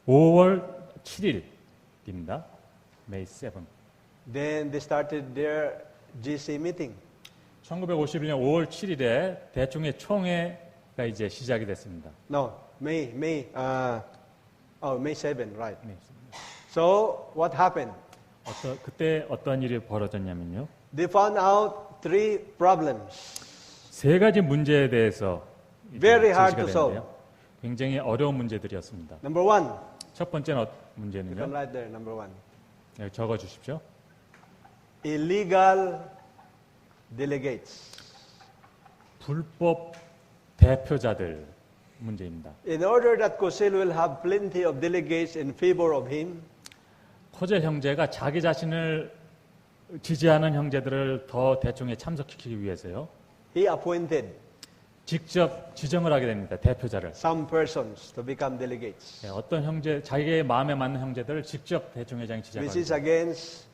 5월 7일입니다. May 7. then they started their GC meeting. 1951년 5월 7일에 대충의 총회가 이제 시작이 됐습니다. No, May 7, right. So what happened? 그때 어떤 일이 벌어졌냐면요. They found out 3 problems. 세 가지 문제에 대해서 이제 Very hard 제시가 to solve. 되는데요. 굉장히 어려운 문제들이었습니다. Number 1, 첫 번째는 you can 문제는요. write there, number 1. 여기 적어 주십시오. Illegal delegates. 불법 대표자들 문제입니다. In order that Kosil will have plenty of delegates in favor of him, 코젤 형제가 자기 자신을 지지하는 형제들을 더 대총에 참석시키기 위해서요. he appointed 직접 지정을 하게 됩니다. 대표자를. some persons to become delegates, 어떤 형제, 자기의 마음에 맞는 형제들을 직접 대총회장이 which is 지정합니다. against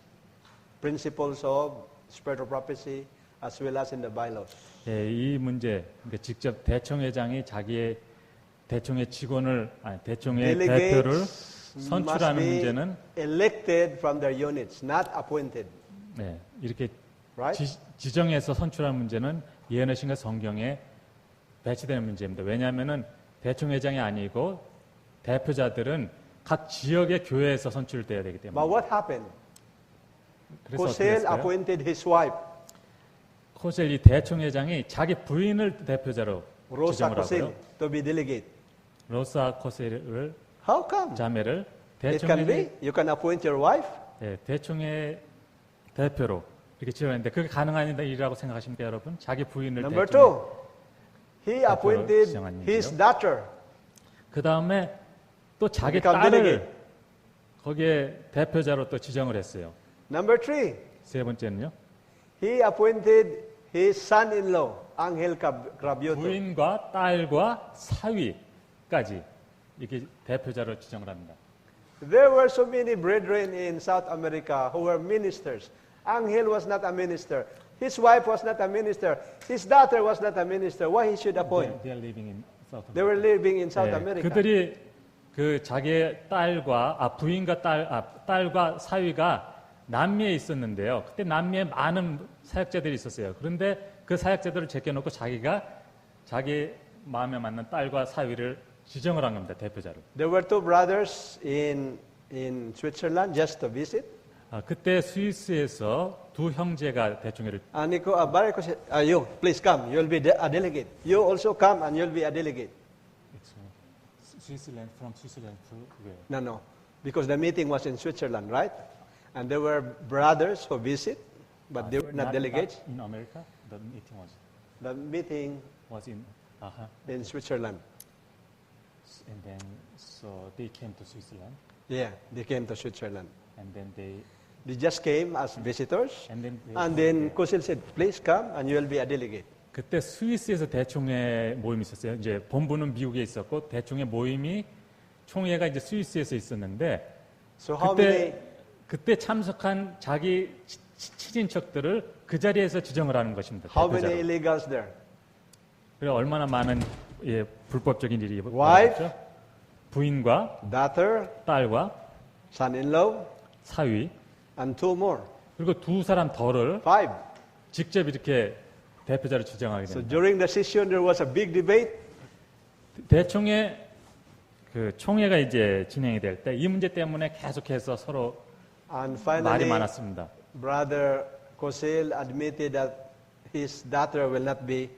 principles of spirit of prophecy as well as in the bylaws. 이 문제, 그러니까 직접 대총회장이 자기의 대총회 직원을, 대총회 대표를 Delegates 선출하는 must be 문제는 elected from their units, not appointed. 이렇게 Right? 지정해서 선출하는 문제는 예언의 신과 성경에 배치되는 문제입니다. 왜냐하면은 대총회장이 아니고 대표자들은 각 지역의 교회에서 선출돼야 되기 때문에. But what happened? 그래서 어떻게 Kosil 됐어요? appointed his wife, 코셀 이 대총회장이 자기 부인을 대표자로 Rosa 지정을 Kosil, 하고요. to be delegate. 로사 코셀을 How come? 자매를 It can 대총회 be. You can appoint your wife. 대총회 대표로 이렇게 지정했는데 그게 가능한 일이라고 생각하십니까, 여러분? 자기 부인을 Number 대총회 2, he appointed 지정한 his 일이요. daughter. 그 다음에 또 자기 become 딸을 delegate. 거기에 대표자로 또 지정을 했어요. Number 3, 세 번째는요. he appointed his son-in-law, Angel Cravioto. 부인과 딸과 사위까지 이렇게 대표자로 지정을 합니다. There were so many brethren in South America who were ministers. Angel was not a minister. His wife was not a minister. His daughter was not a minister. Why he should appoint? They are living in South They were living in South 네, America. 그들이 그 자기의 부인과 딸과 사위가 남미에 있었는데요. 그때 남미에 많은 사역자들이 있었어요. 그런데 그 사역자들을 제껴놓고 자기가 자기 마음에 맞는 딸과 사위를 지정을 한 겁니다. 대표자로. There were 2 brothers in Switzerland just to visit. 그때 스위스에서 두 형제가 대총회를 Aniko Abarco said, you, please come. You'll be a delegate. You also come and you'll be a delegate. Switzerland from Switzerland to where? No. Because the meeting was in Switzerland, right? And there were brothers who visit, but they were not delegates. in America. The meeting The meeting was in Switzerland. and then so they came to Switzerland Yeah, they came to Switzerland. and then They just came as visitors. and then And then Kosil said, please come and you'll be a delegate. 그때 스위스에서 대총회 모임이 있었어요. 이제 본부는 미국에 있었고 대총회 모임이 총회가 이제 스위스에서 있었는데 So how many? 그때 참석한 자기 친인척들을 그 자리에서 지정을 하는 것입니다. How many 대표자로. illegals there? 그래 얼마나 많은 예, 불법적인 일이 Wife. 벌어졌죠? 부인과 daughter, 딸과 son-in-law, 사위 and 2 more. 그리고 두 사람 더를 5. 직접 이렇게 대표자를 지정하게 So 됩니다. during the session, there was a big debate. 대총회 그 총회가 이제 진행이 될 때 이 문제 때문에 계속해서 서로 And 말이 finally, 많았습니다. Brother Kosil admitted that his daughter will not be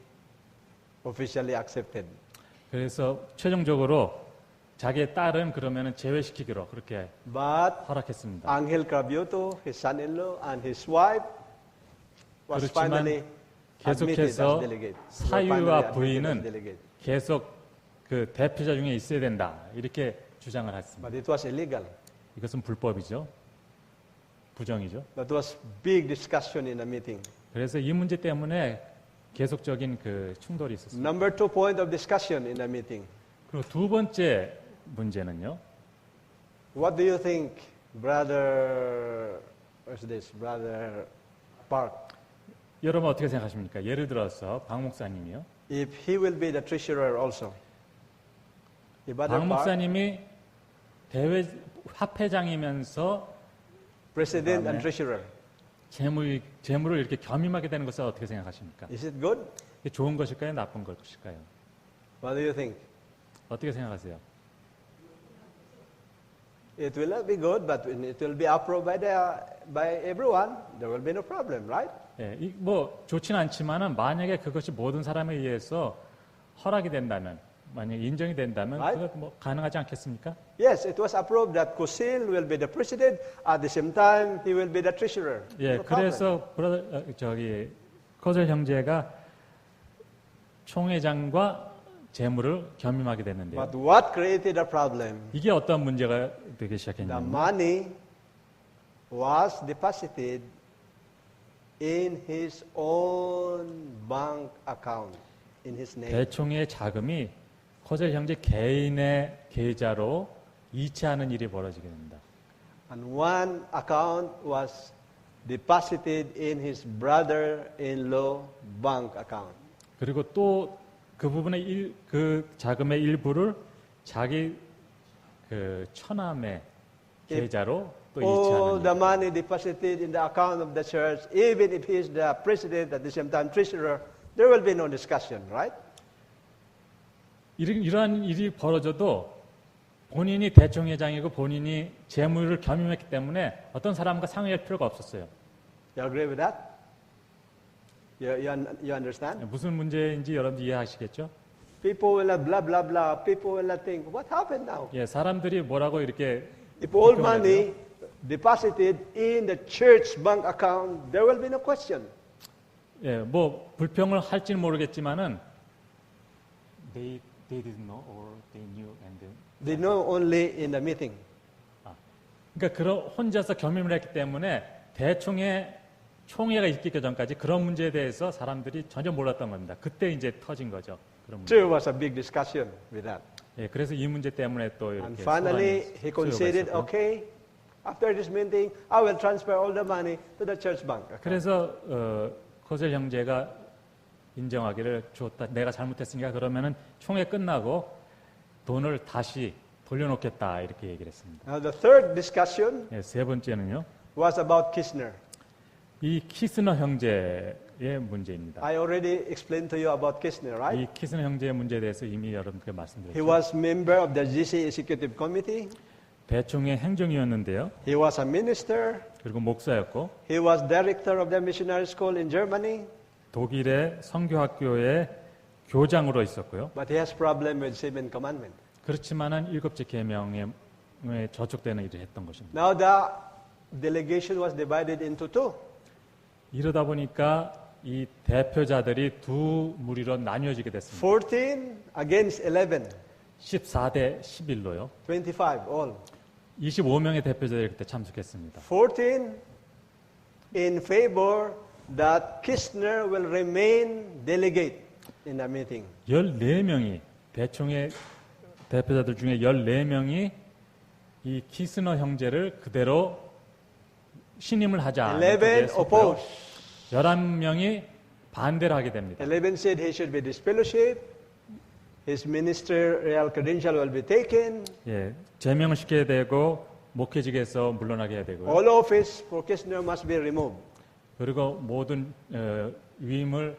officially accepted. 그래서 최종적으로 자기의 딸은 그러면은 제외시키기로 그렇게 But 허락했습니다. Angel Cravioto, his son-in-law, and his wife was 그렇지만 finally admitted as 계속해서 delegate. Were 사위와 finally admitted as 부인은 delegate. 계속 그 대표자 중에 있어야 된다 이렇게 주장을 했습니다. But it was illegal. 이것은 불법이죠. 부정이죠. That was big discussion in the meeting. 그래서 이 문제 때문에 계속적인 그 충돌이 있었습니다. Number 2 point of discussion in the meeting. 그리고 두 번째 문제는요. What do you think, Brother, what's this, Brother Park? 여러분 어떻게 생각하십니까? 예를 들어서 박 목사님이요. If he will be the treasurer also. If 박 Brother Park, 목사님이 대회 합회장이면서 president 그다음에 and treasurer, 재물을 이렇게 겸임하게 되는 것을 어떻게 생각하십니까? is it good? 이게 좋은 것일까요? 나쁜 것일까요? What do you think? 어떻게 생각하세요? It will not be good, but when it will be approved by everyone, there will be no problem, right? 예, 뭐 좋지는 않지만은 만약에 그것이 모든 사람에 의해서 허락이 된다면, 만약에 인정이 된다면 Right. 그것 뭐 가능하지 않겠습니까? Yes, it was approved that Kosil will be the president. At the same time, he will be the treasurer. 예, No problem. 그래서 코젤 형제가 총회장과 재물을 겸임하게 됐는데요. But what created a problem? 이게 어떤 문제가 되기 The 시작했냐면 money was deposited in his own bank account, in his name. 대총회의 자금이 코젤 형제 개인의 계좌로 이체하는 일이 벌어지게 됩니다. And one account was deposited in his brother-in-law bank account. 그리고 또 그 부분의 그 자금의 일부를 자기 그 처남의 계좌로 또 All 이체하는 the 일. money deposited in the account of the church, even if he is the president at the same time treasurer, there will be no discussion, right? 이러한 일이 벌어져도 본인이 대총회장이고 본인이 재물을 겸임했기 때문에 어떤 사람과 상의할 필요가 없었어요. You agree with that? You understand? 무슨 문제인지 여러분들 이해하시겠죠? People will not blah blah blah. People will not think, what happened now? 예, 사람들이 뭐라고 이렇게 If all 불평을 money deposited in the church bank account, there will be no question. 예, 뭐 불평을 할지는 모르겠지만은 they didn't know or they knew and then They know only in the meeting. 그러니까 그런 혼자서 겸임을 했기 때문에 총회가 있기 전까지 그런 문제에 대해서 사람들이 전혀 몰랐던 겁니다. 그때 이제 터진 거죠. 그런 문제. There was a big discussion with that. 예, 그래서 이 문제 때문에 또 And 이렇게 finally, 소란이 he conceded, 있었고요. okay, after this meeting, I will transfer all the money to the church bank account. 그래서 코젤 형제가 인정하기를 좋다. 내가 잘못했으니까 그러면은 총회 끝나고 돈을 다시 돌려놓겠다 이렇게 얘기를 했습니다. Now, the third discussion 예, 세 번째는요. was about Kistner. 이 키스너 형제의 문제입니다. I already explained to you about Kistner, right? 이 키스너 형제의 문제에 대해서 이미 여러분께 He 말씀드렸죠. was member of the GC Executive Committee. 대총회 행정위원인데요. He was a minister. 그리고 목사였고 He was director of the missionary school in Germany. 독일의 선교학교의 교장으로 있었고요. But he has problem with 7 commandments. 그렇지만은 일곱째 계명에 저촉되는 일을 했던 것입니다. Now the delegation was divided into 2. 이러다 보니까 이 대표자들이 두 무리로 나뉘어지게 됐습니다. 14 against 11. 14대 11로요. 25 all. 25명의 대표자들이 그때 참석했습니다. 14 in favor that Kistner will remain delegate in the meeting. 14명이 대총회 대표자들 중에 14명이 이 키스너 형제를 그대로 신임을 하자. 11 opposed. 11명이 반대를 하게 됩니다. 11 said he should be disfellowshipped. His ministerial credential will be taken. 예, 제명을 시켜야 되고 목회직에서 물러나게 해야 되고요. All office for Kishner must be removed. 그리고 모든 위임을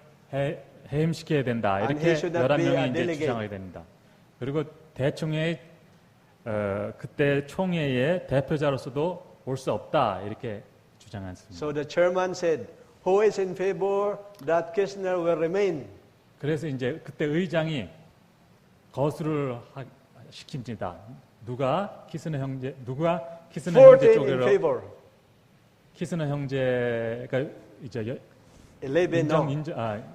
해임시켜야 된다. And 이렇게 he should not be a 11명이 이제 delegate. 주장하게 됩니다. 그리고 대총회 그때 총회의 대표자로서도 올 수 없다. 이렇게 주장했습니다. So the chairman said, who is in favor that Kishner will remain? 그래서 이제 그때 의장이 거수를 시킵니다. 누가 키스너 형제 14 in 쪽으로 favor. 키스너 형제가 이제 11 no.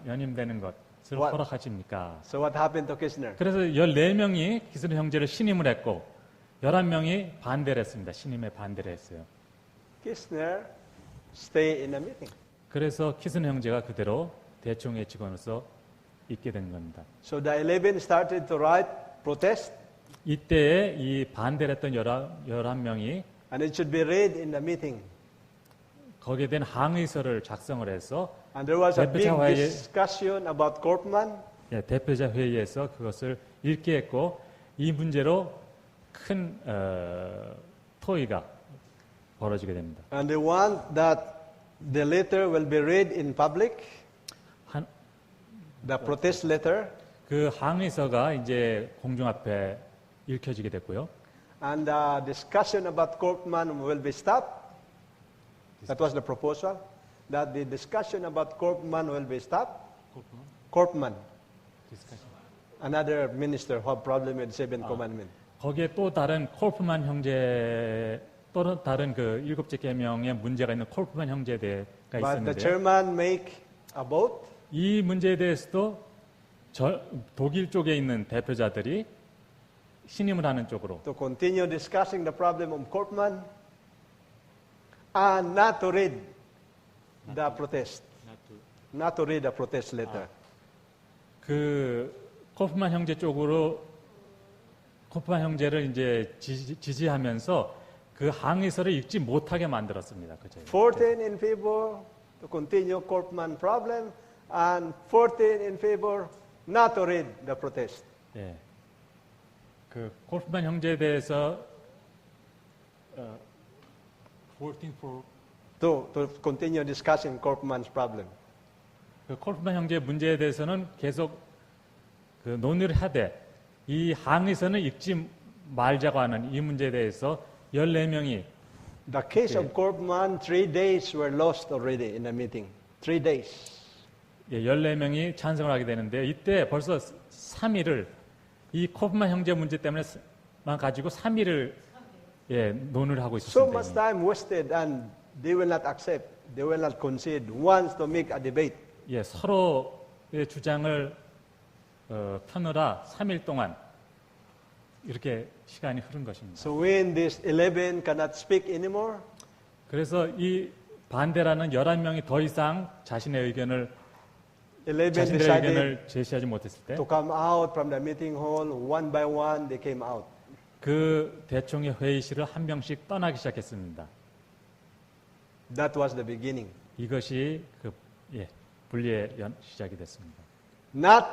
연임되는 것을 What? 허락하십니까? So what happened to Kishner? 그래서 14명이 키스너 형제를 신임을 했고 11명이 반대를 했습니다. 신임에 반대를 했어요. Kishner stay in the meeting. 그래서 키스너 형제가 그대로 대총회 직원으로서 있게 된 겁니다. So the 11 started to write protest, 이때에 이 반대를 했던 11명이 and it should be read in the meeting. 거기에 대한 항의서를 작성을 해서 And there was a big 대표자 회의- discussion about Korpman. 대표자 회의에서 그것을 읽게 했고 이 문제로 큰 토의가 벌어지게 됩니다. And they want that the letter will be read in public, 한- the protest letter, 그 항의서가 이제 공중 앞에 읽혀지게 됐고요. and the discussion about Korpman will be stopped. That was the proposal, that the discussion about Korpman will be stopped. Korpman, another minister who have problem with seven commandments. 거기에 또 다른 콜프만 형제 또 다른 그 일곱째 계명에 문제가 있는 콜프만 형제가 But the 있었는데 chairman make a vote, 이 문제에 대해서도 독일 쪽에 있는 대표자들이 신임을 하는 쪽으로 to continue discussing the problem of Korpman and not to read the protest, not to read the protest letter. 그 콜프만 형제 쪽으로 콜프만 형제를 이제 지지하면서 그 항의서를 읽지 못하게 만들었습니다. 그죠? 14 in favor to continue Korpman problem and 14 in favor not to read the protest. 예. 그 콜프만 형제에 대해서 14 for To continue discussing Korpman's problem. 그 콜프만 형제 문제에 대해서는 계속 그 논의를 하되 이 항의서는 읽지 말자고 하는 이 문제에 대해서 14명이 The case of Korpman, 3 days were lost already in the meeting. 3 days. 14명이 찬성을 하게 되는데 이때 벌써 3일을 이 콜프만 형제 문제 때문에만 가지고 3일을 논의를 하고 So much 있었습니다. time wasted and they will not accept. They will not concede once to make a debate. 서로의 주장을 펴느라 3일 동안 이렇게 시간이 흐른 것입니다. So when these 11 cannot speak anymore, 그래서 이 반대라는 11명이 더 이상 자신의 의견을 11 자신들의 decided 의견을 제시하지 못했을 때 to come out from the meeting hall. One by one, they came out. 그 대총회 회의실을 한 명씩 떠나기 시작했습니다. That was the beginning. 이것이 그 분리의 시작이 됐습니다. Not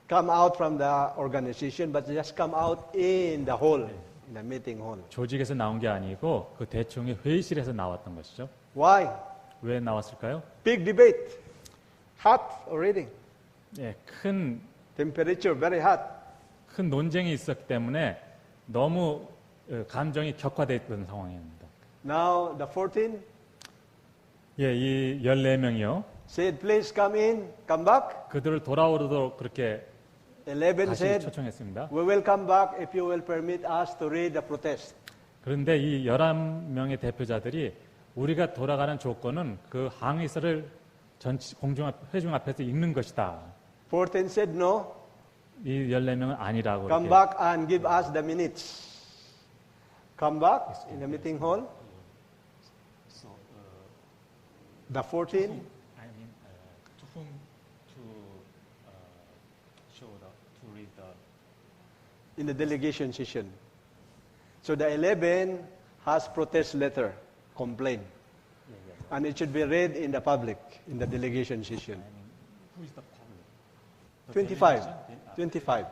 come out from the organization, but just come out in the hall, in the meeting hall. 조직에서 나온 게 아니고 그 대총회 회의실에서 나왔던 것이죠. Why? 왜 나왔을까요? Big debate. Hot already. 큰 Temperature very hot. 논쟁이 있었기 때문에 너무 감정이 격화되어 있던 상황입니다. Now the 14 이 14명이요. said, please come in, come back. 그들을 돌아오도록 그렇게 11 다시 said, 초청했습니다. we will come back if you will permit us to read the protest. 그런데 이 11명의 대표자들이 우리가 돌아가는 조건은 그 항의서를 회중 앞에서 읽는 것이다. 14 said, no, 이 14명은 아니라고 come 이렇게. back and give us the minutes. Come back in the meeting hall. The 14, I mean, to whom to show to read the in the delegation session. So the 11 has protest letter, complaint. And it should be read in the public, in the delegation session. 25.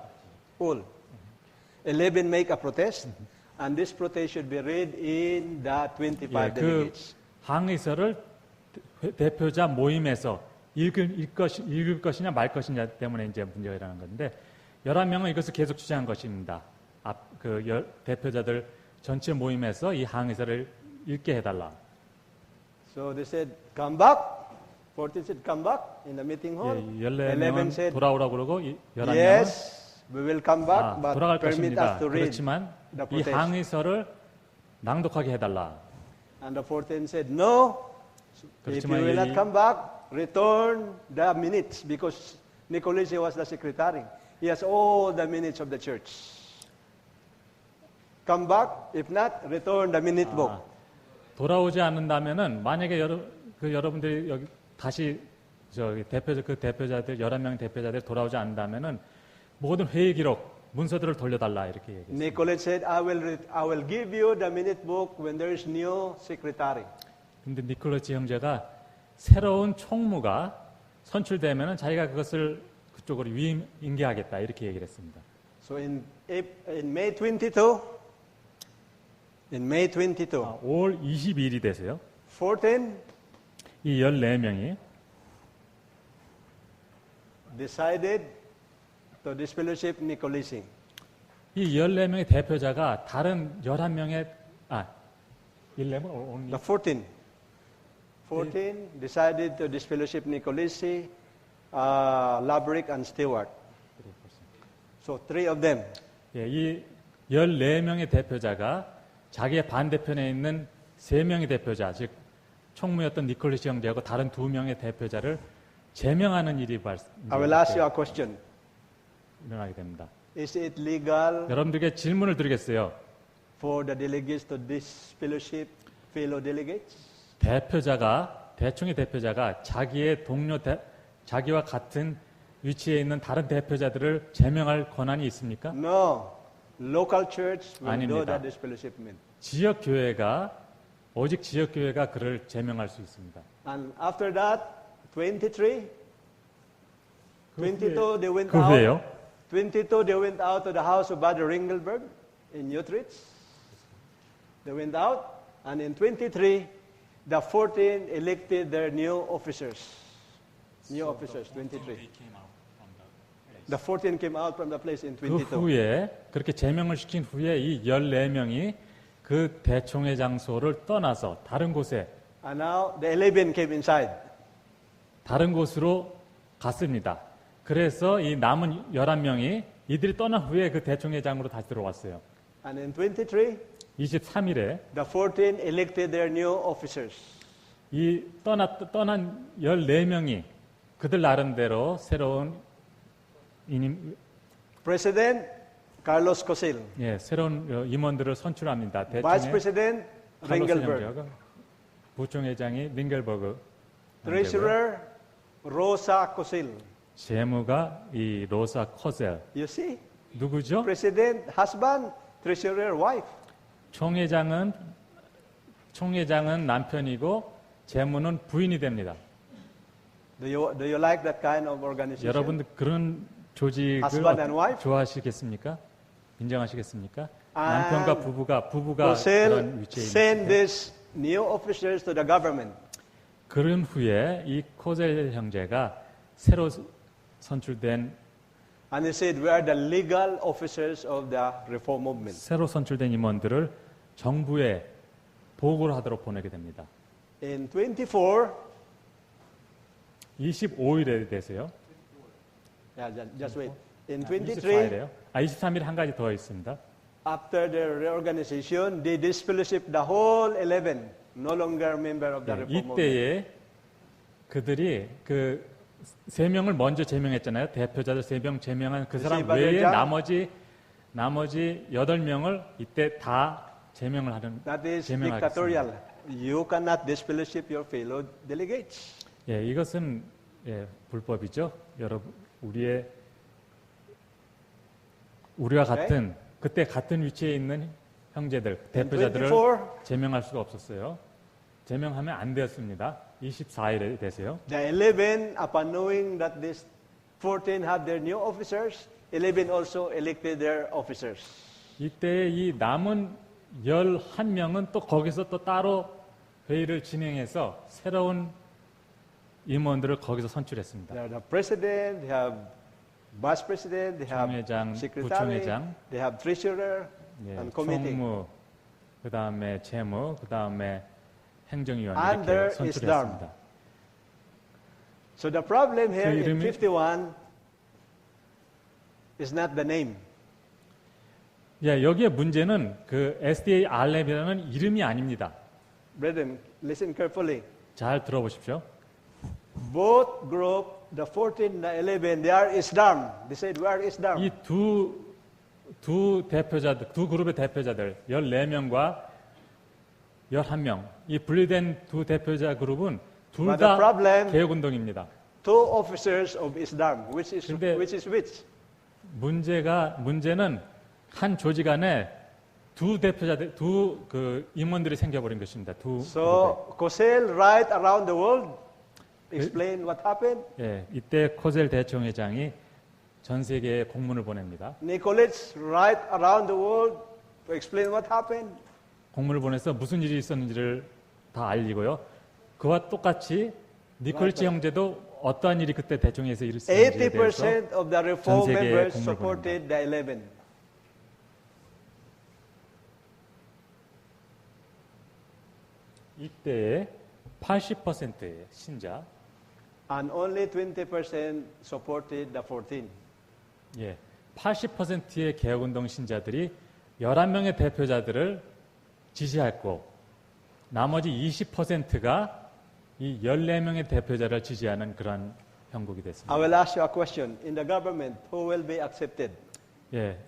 All. 11 make a protest, and this protest should be read in the 25 예, 그 delegates. 항의서를 대표자 모임에서 읽을 것이냐 말 것이냐 때문에 이제 문제가 일어난 건데 11명은 이것을 계속 주장한 것입니다. 대표자들 전체 모임에서 이 항의서를 읽게 해달라. So they said, come back. 14 said, come back in the meeting hall. 예, 11 14명은 said, 돌아오라고 그러고 11명은 yes, we will come back, but 돌아갈 permit 것입니다. us to read 그렇지만 the 이 protest. 항의서를 낭독하게 해달라. And the 14 said, no, if you 그렇지만 will not 이- come back, return the minutes, because Nicolaus was the secretary. He has all the minutes of the church. Come back, if not, return the minute book. 돌아오지 않는다면은 만약에 여러분들이 여기 다시 그 대표자들 11명 대표자들 돌아오지 않는다면은 모든 회의 기록 문서들을 돌려달라 이렇게 얘기했어요. Nicholas said, I will give you the minute book when there is new secretary. 근데 니콜라스 형제가 새로운 총무가 선출되면은 자기가 그것을 그쪽으로 위임 인계하겠다 이렇게 얘기를 했습니다. So in May 22, in May 22, 5월 22일이 되세요. 14 이 14명이 decided to disfellowship Nicolesi. 이 14명의 대표자가 다른 11명의 11 or only The 14 decided to disfellowship Nicolesi, Labrick, and Stewart. So 3 of them. 예, 이 14명의 대표자가 자기의 반대편에 있는 3명의 대표자, 즉 총무였던 니콜리스 형제하고 다른 2명의 대표자를 제명하는 일이 I will ask you a question. 일어나게 됩니다. Is it legal 여러분들에게 질문을 드리겠어요. for the delegates to disfellowship fellow delegates? 대총의 대표자가 자기의 자기와 같은 위치에 있는 다른 대표자들을 제명할 권한이 있습니까? No. Local church will do 아닙니다. the disfellowshipment. 오직 지역 교회가 그를 제명할 수 있습니다. And after that, 22 they went 그 out. 후에요. 22 they went out to the house of Brother Ringelberg in Utrecht. They went out, and in 23, the 14 elected their new officers. New officers, 23. The 14 came out from the place in 그 22. 후에 그렇게 제명을 시킨 후에 이 14명이 그 대총회 장소를 떠나서 다른 곳에 And now the 11 came inside. 다른 곳으로 갔습니다. 그래서 이 남은 11명이 이들이 떠난 후에 그 대총회장으로 다시 들어왔어요. And in 23, 23일에 the 14 elected their new officers. 이 떠난 14명이 그들 나름대로 새로운 President Carlos Cosil. 새로운 임원들을 선출합니다. Vice 대총회 President Ringelberg. 부총회장이 링겔버그, Treasurer Rosa Cosil. 재무가 이 로사 코셀. You see? 누구죠? President, husband, treasurer, wife. 총회장은 남편이고 재무는 부인이 됩니다. Do you like that kind of organization? 여러분들 그런 조직을 Husband and wife? 좋아하시겠습니까? 인정하시겠습니까? And 남편과 부부가 Cosil 그런 위치에 send 있는 these new officers to the government. 그런 후에 이 코젤 형제가 새로 선출된 And he said, we are the legal officers of the reform movement. 새로 선출된 임원들을 정부에 보고를 하도록 보내게 됩니다. In 24, 25일에 되세요. just wait. In 23, 24일에요. 23일 한 가지 더 있습니다. after their reorganization, they disfellowship the whole 11, no longer member of the reform movement. 이때에 그들이 그 3명을 먼저 제명했잖아요. 대표자들 3명 제명한 그 사람 외에 나머지 8명을 이때 다 제명을 하는 That is 제명하겠습니다. dictatorial. You cannot disfellowship your fellow delegates. 이것은 불법이죠. 여러분 우리와 같은 그때 같은 위치에 있는 형제들 대표자들을 24, 제명할 수가 없었어요. 제명하면 안 되었습니다. 24일에 되세요. The 11, upon knowing that these 14 had their new officers, 11 also elected their officers. 이때 이 남은 11명은 또 거기서 또 따로 회의를 진행해서 새로운 임원들을 거기서 선출했습니다. They have the president, they have vice president, they have 총회장, secretary, 부총회장, they have treasurer, 예, and committee. 총무, 그 다음에 재무, 그 다음에 행정위원 And 이렇게 there is 선출했습니다. So the problem here 그 in 이름이- 51 is not the name. 예, 여기에 문제는 그 SDA RLab이라는 이름이 아닙니다. Brethren, listen carefully. 잘 들어보십시오. Both group, the 14 and the 11, they are Islam. They said, where is Islam? 이 두 대표자들, 두 그룹의 대표자들, 14명과 11명, 이 분리된 두 대표자 그룹은 둘 But the 다 problem- 개혁운동입니다. Two officers of Islam, which is 근데- which? 문제는 한 조직 안에 두 대표자들, 두 그 임원들이 생겨버린 것입니다. 두 So Kosel, right around the world, explain what happened. 그룹에. 예, 이때 코젤 대총회장이 전 세계에 공문을 보냅니다. Nicolets, right around the world, to explain what happened. 공문을 보내서 무슨 일이 있었는지를 다 알리고요. 그와 똑같이 니콜치 형제도 어떠한 일이 그때 대총회에서 일었는지에 대해서 80% of the reform 전 세계에 members 공문을 supported the 11. 이때의 80%의 신자, And only 20% supported the 14. 예, 80%의 개혁운동 신자들이 11명의 대표자들을 지지했고 나머지 20%가 이 14명의 대표자를 지지하는 그런 형국이 됐습니다. I will ask you a question. In the government, who will be accepted? 예,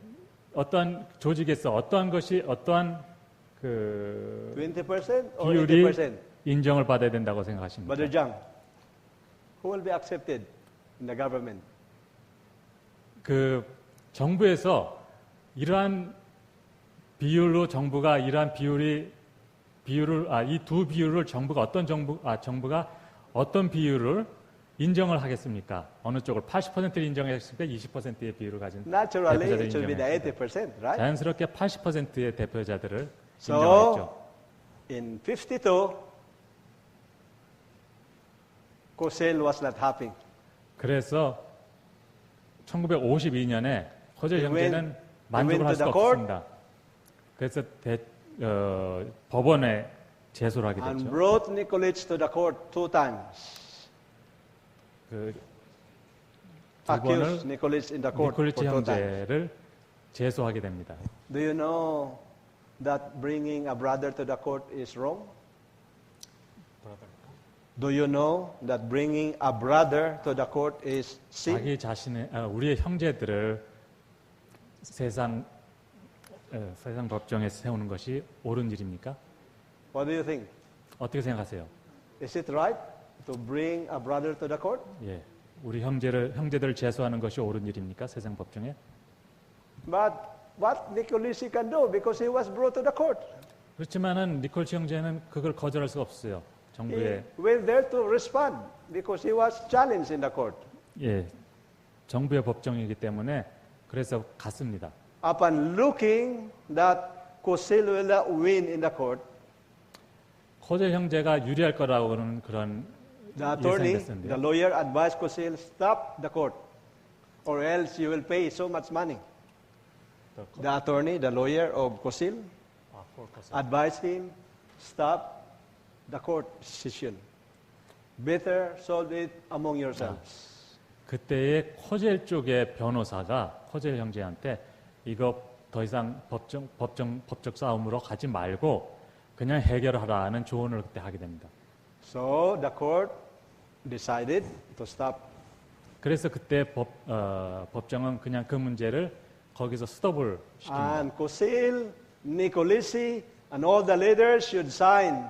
어떠한 조직에서 어떠한 것이 어떠한 그 20% or 비율이 80%? 인정을 받아야 된다고 생각하십니까? Brother Jang, who will be accepted in the government? 그 정부에서 이러한 비율로 정부가 이러한 이 두 비율을 정부가 어떤 비율을 인정을 하겠습니까? 어느 쪽을 80%를 인정하겠습니까? 20%의 비율을 가진 Naturally, 대표자들을 it should be the 인정하겠습니까? 80%, right? 자연스럽게 80%의 대표자들을 So, 인정하겠죠. in 52, Kosel was not happy. 그래서 1952년에 코젤 He went- 형제는 he 만족을 went 할 to 수가 the court. 없습니다. 그래서 법원에 제소를 하게 And 됐죠. brought Nicolets to the court 2 times. 그 Accused 번을 Nicolets in the court for 니콜리치 2 times. 형제를 제소하게 됩니다. Do you know that bringing a brother to the court is wrong? Do you know that bringing a brother to the court is sin? 자기 자신의 우리의 형제들을 세상 법정에 세우는 것이 옳은 일입니까? What do you think? 어떻게 생각하세요? Is it right to bring a brother to the court? 예, 우리 형제들을 제소하는 것이 옳은 일입니까? 세상 법정에? But what Nicolesi can do because he was brought to the court? 그렇지만은 니콜치 형제는 그걸 거절할 수가 없어요. He 정부의 went there to respond because he was challenged in the court. 예, 정부의 법정이기 때문에 그래서 갔습니다. Upon looking that Kosel will not win in the court, 코젤 형제가 유리할 거라고 하는 그런 the attorney, the 예상됐었는데요. lawyer advised Kosel, stop the court or else you will pay so much money. The attorney, the lawyer of Kosel, advised him, stop the court session. Better solve it among yourselves. 그때의 코젤 쪽의 변호사가 코젤 형제한테 이거 더 이상 법적 싸움으로 가지 말고 그냥 해결하라는 조언을 그때 하게 됩니다. So the court decided to stop. 그래서 그때 법정은 그냥 그 문제를 거기서 스톱을 시킵니다. And Kosel, Nicolesi, and all the leaders should sign.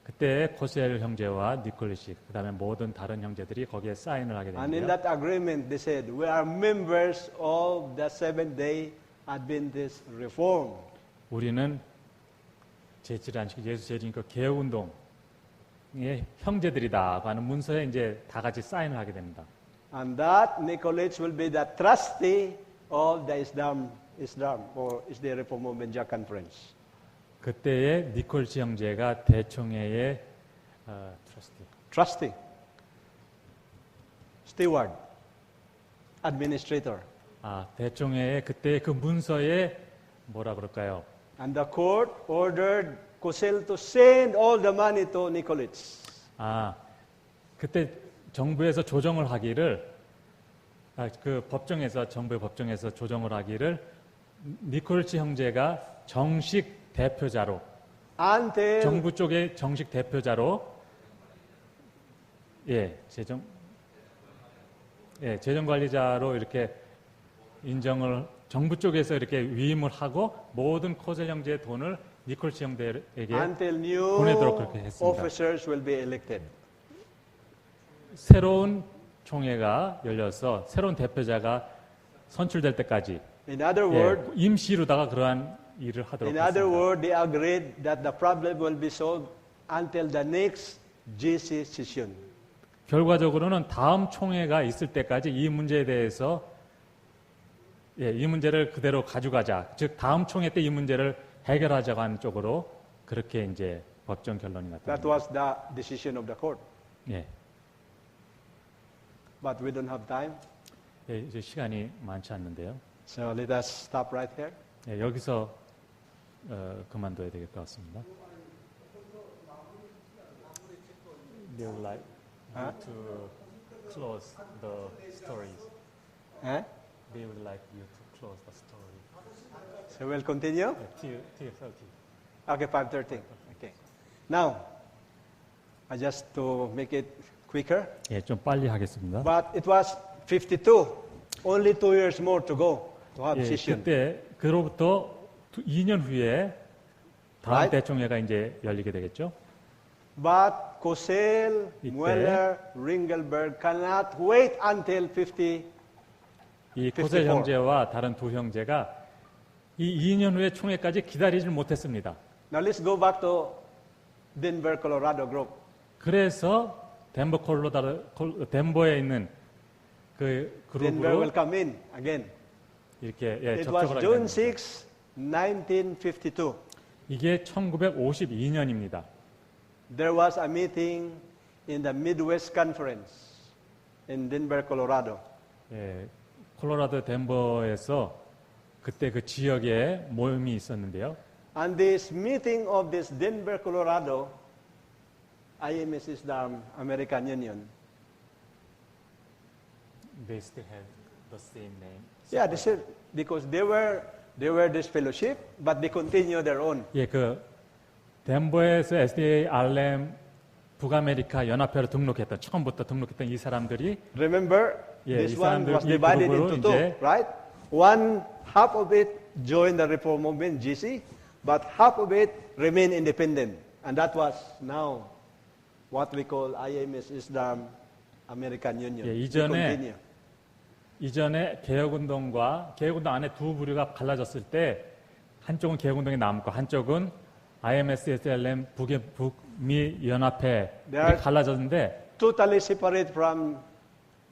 그때 코셀 형제와 니콜리시 그다음에 모든 다른 형제들이 거기에 사인을 하게 And in 됩니다. that agreement, they said, we are members of the Seventh-day Adventist Reform. 우리는 제7안식 예수 재림과 개혁운동 형제들이다고 하는 문서에 이제 다 같이 사인을 하게 됩니다. And that Nicolaides will be the trustee of the Islam or Islam Reform Movement Jack Conference. 그때의 니콜치 형제가 대총회의 Trustee, steward, administrator. 대총회의 그때 그 문서에 뭐라 그럴까요? And the court ordered Cosel to send all the money to Nicolaides. 그때 정부에서 조정을 하기를 그 법정에서 정부의 법정에서 조정을 하기를 니콜치 형제가 정식 대표자로 Until 정부 쪽의 정식 대표자로 재정 관리자로 이렇게 인정을 정부 쪽에서 이렇게 위임을 하고 모든 코셀 형제의 돈을 니콜치 형제에게 until new 보내도록 그렇게 했습니다. officers will be elected. 새로운 총회가 열려서 새로운 대표자가 선출될 때까지 In other words, 임시로다가 그러한 일을 하도록 in other 했습니다. words, they agreed that the problem will be solved until the next GC session. 결과적으로는 다음 총회가 있을 때까지 이 문제에 대해서 이 문제를 그대로 가져가자. 즉 다음 총회 때 이 문제를 해결하자고 하는 쪽으로 그렇게 이제 법정 결론이 That 났다. was the decision of the court. 예. But we don't have time, 이제 시간이 많지 않는데요. so let us stop right here. 여기서 그만둬야 될 것 같습니다. They would like Huh? to close the stories. Eh? They would like you to close the story. So we'll continue. Till 30. Okay, 5:30. Okay. Now, just to make it quicker, 좀 빨리 하겠습니다. but it was 52. Only 2 years more to go to have session. 그때 그로부터 2년 후에 다음 Right. 대총회가 이제 열리게 되겠죠. But Cosel, 이때 Mueller, Ringelberg cannot wait until 50. 이 코셀 54. 형제와 다른 두 형제가 이 2년 후에 총회까지 기다리질 못했습니다. Now let's go back to Denver, Colorado group. 그래서 덴버에 있는 그 Denver will 그룹으로 come in again. 이렇게 It was 접촉을 하게 June 됩니다. 6, 1952. 이게 1952년입니다. There was a meeting in the Midwest Conference in Denver, Colorado. 콜로라도 덴버에서 그때 그 지역에 모임이 있었는데요. And this meeting of this Denver, Colorado, IMS is the American Union. They still have the same name. Yeah, they said, because they were this fellowship, but they continue their own. 그 덴버에서 SDA-RM 북아메리카 연합회로 처음부터 등록했던 이 사람들이 Remember, 이 this one 사람들 was 이 divided 그룹으로 into two, 이제 right? One half of it joined the Reform Movement, GC, but half of it remained independent. And that was now what we call IMS Islam American Union. They continue. 이전에 개혁운동 안에 두 부류가 갈라졌을 때 한쪽은 개혁운동이 남고 한쪽은 IMS, SLM, 북미 연합회 이렇게 갈라졌는데 Totally separate from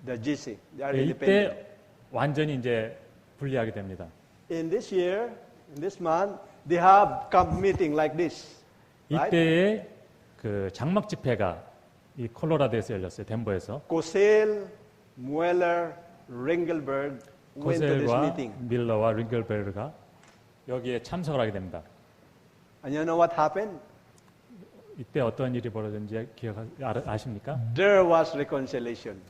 the GC. They are independent. 이때 완전히 이제 분리하게 됩니다. In this year, in this month, they have camp meeting like this. Right? 이때에 그 장막 집회가 이 콜로라도에서 열렸어요. 덴버에서. Cosel, Mueller, Ringelberg went to this 코셀과 meeting. 밀러와 링글베르가 여기에 참석을 하게 됩니다. And you know what happened? 이때 어떤 일이 벌어졌는지 아십니까? There was reconciliation.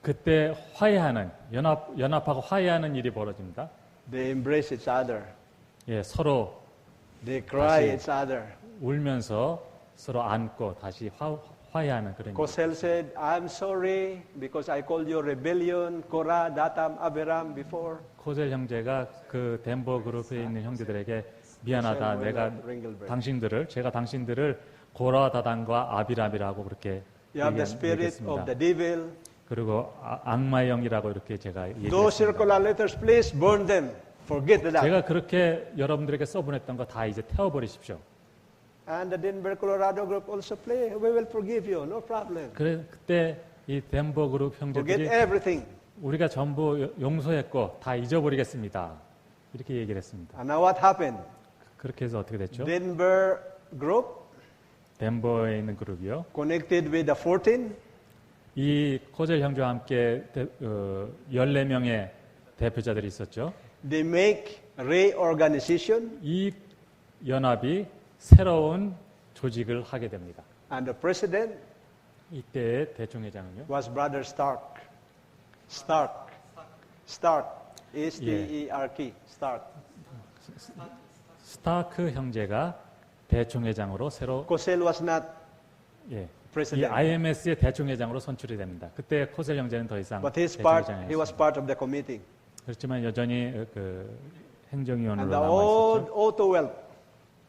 그때 화해하는 연합하고 화해하는 일이 벌어집니다. They embrace each other. 서로 They cry 다시 each other. 울면서 서로 안고 다시 화해하는 그런 일. Cosel said, I'm sorry because I called you rebellion, Korah, Datam, Abiram before. 코셀 형제가 그 덴버 그룹에 있는 형제들에게 미안하다. 제가 당신들을 고라 다단과 아비람이라고 그렇게 You have the spirit of the devil. 그리고 악마의 영이라고 이렇게 제가 Those 얘기했습니다. circular letters, please burn them. Forget that. 제가 그렇게 여러분들에게 써보냈던 거 다 이제 태워버리십시오. and the Denver, Colorado group also play. We will forgive you, no problem. 그때 이 덴버 그룹 Forget 형제들이 everything. 우리가 전부 용서했고 다 잊어버리겠습니다. 이렇게 얘기를 했습니다. And now what happened? 그렇게 해서 어떻게 됐죠? Denver group 덴버에 있는 그룹이요. connected with the 14 이 코젤 형제와 함께 14명의 대표자들이 있었죠. they make reorganization 이 연합이 새로운 조직을 하게 됩니다. and the president 이때의 대총회장은요. was Brother Stark. Stark. S-T-E-R-K. Stark. 스타크 형제가 대총회장으로 새로 Cosell was not 이 president. IMS의 대총회장으로 선출이 됩니다. 그때 코셀 형제는 더 이상 But he was 대총회장이었습니다. part of the committee. 그렇지만 여전히 그 행정위원으로 And the 남아 old 있었죠. Otto Welp,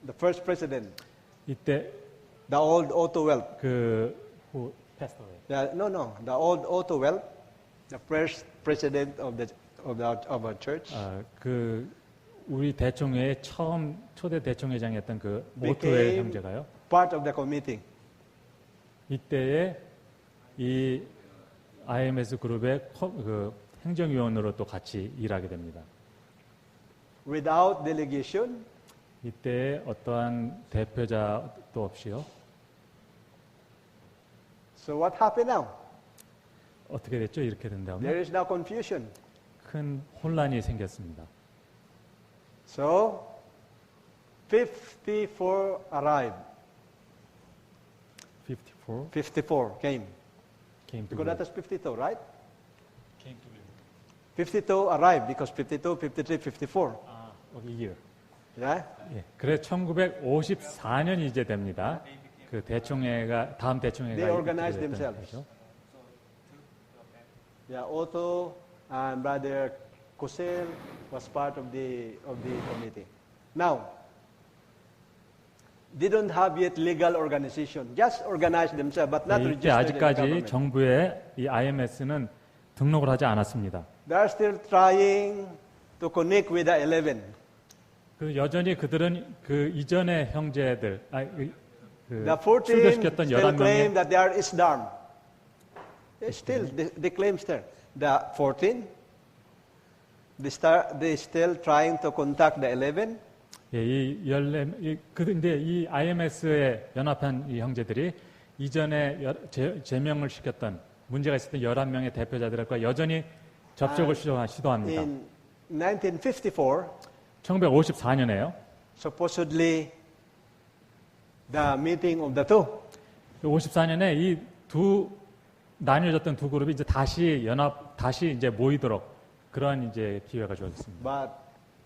the first president, 이때 the old Otto Welp, who passed away. the old Otto Welp, the first president of our church, 그 우리 대총회의 처음 초대 대총회장이었던 그 오토웰 became 형제가요. part of the committee. 이때에 이 IMS 그룹의 그 행정위원으로 또 같이 일하게 됩니다. Without delegation, 이때 어떠한 대표자도 없이요. so what happened now? 어떻게 됐죠? 이렇게 된 다음에 There is now confusion. 큰 혼란이 생겼습니다. So 54 arrived. 54 came. Because that is 52, right? 52 arrived because 52, 53, 54. of a year. Yeah? 예, 그래 1954년이 이제 됩니다. 그 대총회가 다음 대총회가 They organized 이렇게 됐던 themselves. 거죠. Yeah, Otto and Brother Cosell was part of the committee. Now, they don't have yet legal organization. Just organize themselves, but not 이때 registered in the 아직까지 government. 정부에 이 IMS는 등록을 하지 않았습니다. They are still trying to connect with the 11. 그 여전히 그들은 그 이전의 형제들, 그 The 14 출교시켰던 still claim 11명의 that they are Islam. They claim still. The 14, they still trying to contact the 11. 예, 근데 이 IMS에 연합한 이 형제들이 이전에 제명을 시켰던 문제가 있었던 11명의 대표자들과 여전히 접촉을 시도합니다. In 1954, 1954년에요. supposedly the meeting of the two. 54년에 이 나뉘어졌던 두 그룹이 이제 다시 이제 모이도록 그런 이제 기회가 주어졌습니다. But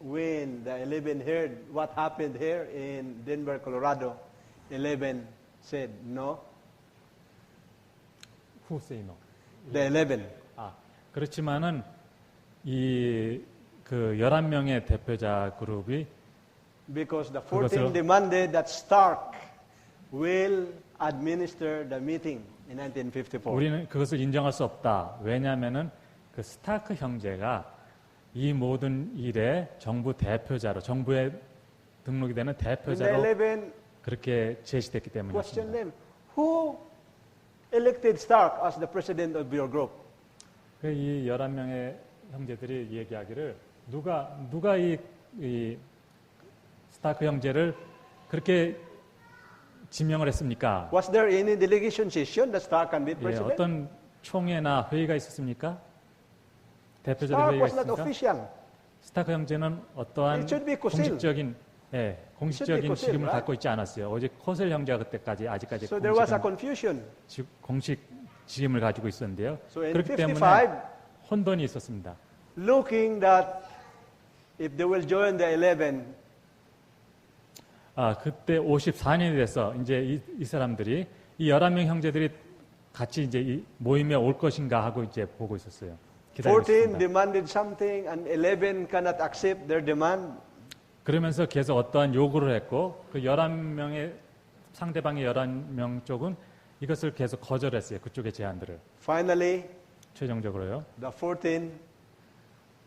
when the 11 heard what happened here in Denver, Colorado, 11 said no. Who say no? The 11. 그렇지만은 그 11명의 대표자 그룹이 Because the 그것을- 14 demanded that Stark will administer the meeting in 1954. 우리는 그것을 인정할 수 없다. 왜냐하면은 그 스타크 형제가 이 모든 일에 정부 대표자로 정부에 등록이 되는 And the 대표자로 11 그렇게 제시됐기 questioned 때문이었습니다. them, who elected Stark as the president of your group? 이 11명의 형제들이 얘기하기를 누가 이 스타크 형제를 그렇게 지명을 했습니까? Was there any delegation session that Stark can be 예, president? 어떤 총회나 회의가 있었습니까? 대표자들 Stark 회의가 was not 있습니까? official. 스타크 형제는 어떠한 It should be Cosell. 공식적인 Cosell, 직임을 right? 갖고 있지 않았어요. 오직 코셀 형제가 아직까지 So there was a 공식한 confusion. 공식 직임을 가지고 있었는데요. So in 그렇기 때문에 55, 혼돈이 있었습니다. looking that if they will join the 11, 그때 54년이 돼서 이제 이 사람들이 이 11명 형제들이 같이 이제 이 모임에 올 것인가 하고 이제 보고 있었어요. 기다리고 14 있습니다. demanded something and 11 cannot accept their demand. 그러면서 계속 어떠한 요구를 했고 그 11명의 상대방의 11명 쪽은 이것을 계속 거절했어요. 그쪽의 제안들을. Finally, 최종적으로요. the 14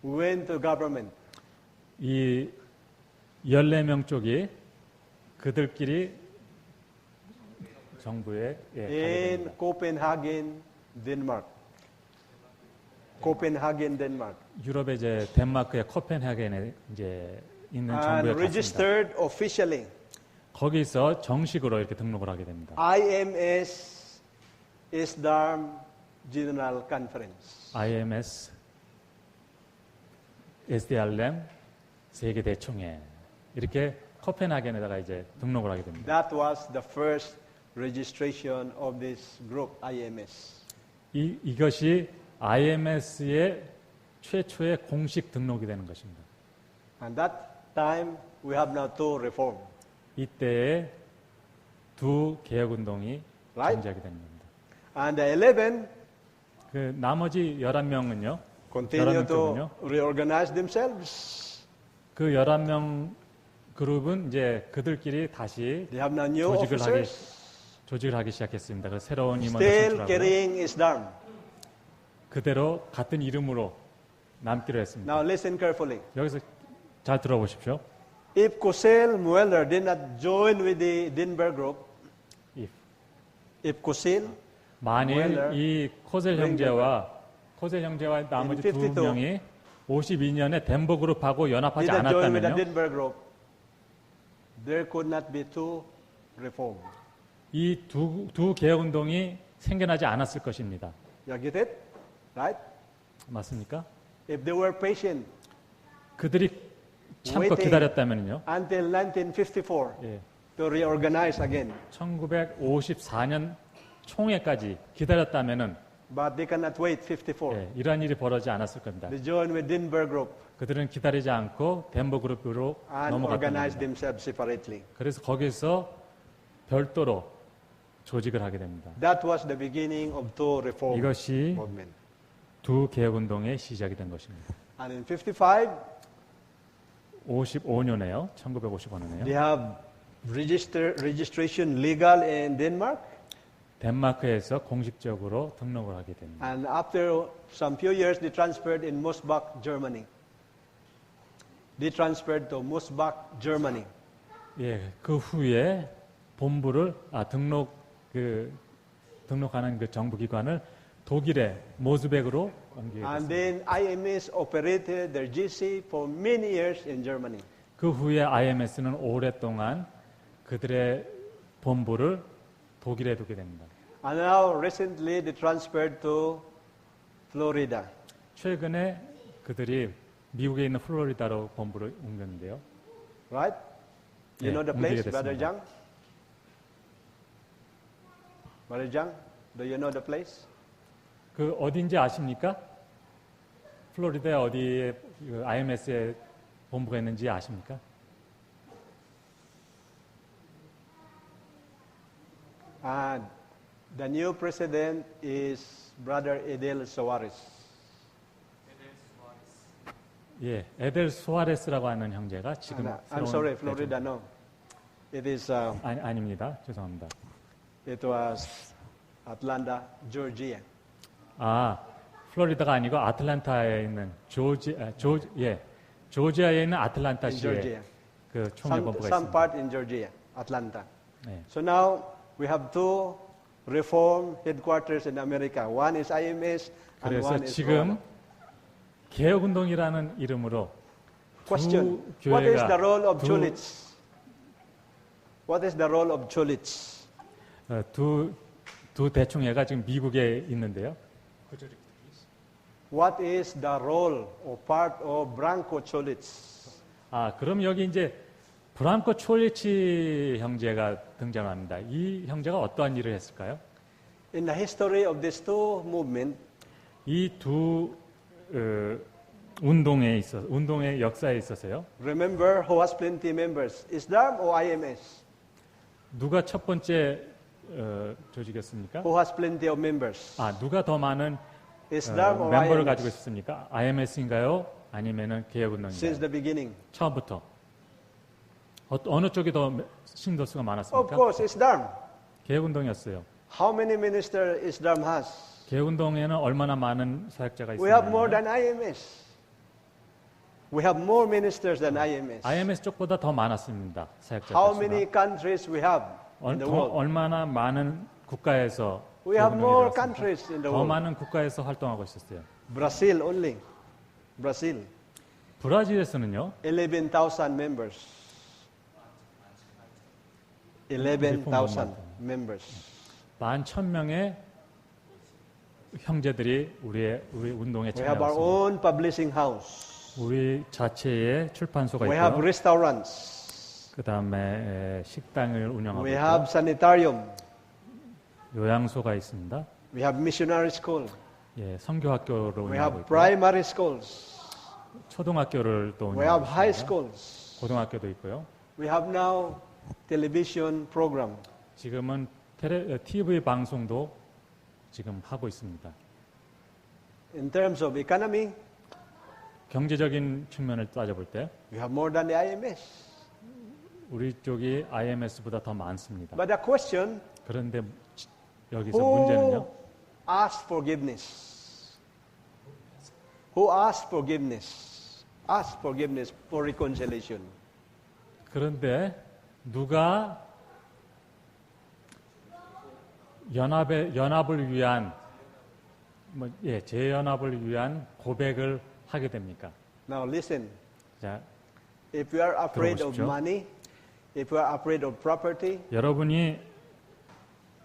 went to government. 이 14명 쪽이 그들끼리 정부에 예, 가게 in 됩니다. Copenhagen, Denmark. Copenhagen, Denmark. 유럽의 이제 덴마크의 코펜하겐에 이제 있는 And 정부에 갔습니다. registered officially. 거기서 정식으로 이렇게 등록을 하게 됩니다. IMS ISDARM General Conference. IMS, SDRM 세계 대총회 이렇게 코펜하겐에다가 이제 등록을 하게 됩니다. That was the first registration of this group, IMS. 이것이 IMS의 최초의 공식 등록이 되는 것입니다. And that time we have now two reform. 이때에 두 개혁운동이 Right. 존재하게 되는 겁니다. And the 11 그 나머지 11명은요. continue 11명 to 쪽은요. reorganize themselves. 그 11명 그룹은 이제 그들끼리 다시 They have now new 조직을 하기 시작했습니다. 그래서 새로운 임원을 still 선출하고 carrying ISDARM. 그대로 같은 이름으로 남기로 했습니다. Now listen carefully. 여기서 잘 들어보십시오. If Cosel Mueller did not join with the Edinburgh group, if Cosel, 만일 Mueller, 이 코셀 형제와 나머지 두 52. 명이 52년에 덴버 그룹하고 연합하지 did not join with the 않았다면요. Edinburgh group, there could not be two reform. 이 두 개혁운동이 생겨나지 않았을 것입니다. You get it? Right? 맞습니까? If they were patient 그들이 참고 Waiting. 기다렸다면요. until 1954 예, to reorganize again, 1954년 총회까지 기다렸다면은 but they cannot wait 54. 예, 이러한 일이 벌어지지 않았을 겁니다. They joined with Edinburgh group 그들은 기다리지 않고 덴버 그룹으로 and 넘어갔다는 organized 겁니다. themselves separately. 그래서 거기서 별도로 조직을 하게 됩니다. That was the beginning of two reform 이것이 movement. 두 개혁운동의 시작이 된 것입니다. And in 55, 55년에요. 1955년에요. they have registration legal in Denmark. 덴마크에서 공식적으로 등록을 하게 됩니다. And after some few years, they transferred in Mosbach, Germany. They transferred to Mosbach, Germany. 예, 그 후에 본부를 등록하는 그 정부기관을 독일의 모스백으로 옮기게 And 됐습니다. then IMS operated their GC for many years in Germany. 그 후에 IMS는 오랫동안 그들의 본부를 독일에 두게 됩니다. And now recently they transferred to Florida. 최근에 그들이 미국에 있는 플로리다로 본부를 옮겼는데요. Right? You 예, know the place, 옮기게 Brother 됐습니다. Jang? Brother Jang, do you know the place? 그 어딘지 아십니까? 플로리다에 어디에 IMS의 본부가 있는지 아십니까? And the new president is Brother Edel Soares. 예, 에델 소아레스라고 하는 형제가 지금 I'm 새로운 sorry, Florida, no. It is, 아닙니다. 죄송합니다. it was Atlanta, Georgia. 플로리다가 아니고 아틀란타에 있는 조지아에 있는 In 아틀란타시에 Georgia. 그 총회 본부가 Some 있습니다. part in Georgia, Atlanta. 네. So now we have two reform headquarters in America. One is IMS and 그래서 one is 지금 Roma. 개혁운동이라는 이름으로 Question: 두 What is the 교회가 role of Chulits? What is the role of Chulits? 두 대총회가 지금 미국에 있는데요. What is the role or part of Branko Chulits? 그럼 여기 이제 브랑코 촐리치 형제가 등장합니다. 이 형제가 어떠한 일을 했을까요? In the history of these two movements, 이 두 운동의 역사에 있어서요. remember who has plenty members? ISDARM or IMS? 누가 첫 번째 조직이었습니까? Who has plenty of members? 누가 더 많은 ISDARM or 멤버를 IMS? 가지고 있었습니까? IMS인가요? 아니면은 Since 개혁운동인가요? the beginning. 처음부터 어느 쪽이 더 신도수가 Of 많았습니까? course, ISDARM. 개혁운동이었어요. How many ministers ISDARM has? 개혁운동에는 얼마나 많은 사역자가 We have more 있습니까? than IMS. We have more ministers than IMS. IMS 쪽보다 더 많았습니다. 사역자 How 수가. many countries we have? in the world. 얼마나 많은 국가에서 We have more 개혁운동이 countries in the 더 world. 많은 국가에서 활동하고 있었어요. Brazil only. Brazil. 브라질에서는요. 11,000 members. 11,000 members. 11,000명의 형제들이 우리 운동에 We have our 참여했습니다. own publishing house. 우리 자체의 출판소가 We have 있고요. restaurants. 그 다음에 식당을 운영하고 We 있고 have sanitarium. 요양소가 있습니다. We have missionary school. 예, 선교학교를 We 운영하고 have 있고 primary schools. 초등학교를 또 We have 운영하고 high 있습니다. schools. 고등학교도 있고요. We have now television program. 지금은 TV 방송도 지금 하고 있습니다. In terms of economy, 경제적인 측면을 따져볼 때 we have more than the IMS. 우리 쪽이 IMS보다 더 많습니다. But the question, 그런데 여기서 who 문제는요. asked forgiveness? Who asked forgiveness? Asked forgiveness for reconciliation. 그런데 누가 연합을 위한 재연합을 위한 고백을 하게 됩니까? Now listen, 자, if you are afraid of 들어보십시오. money, if you are afraid of property, 여러분이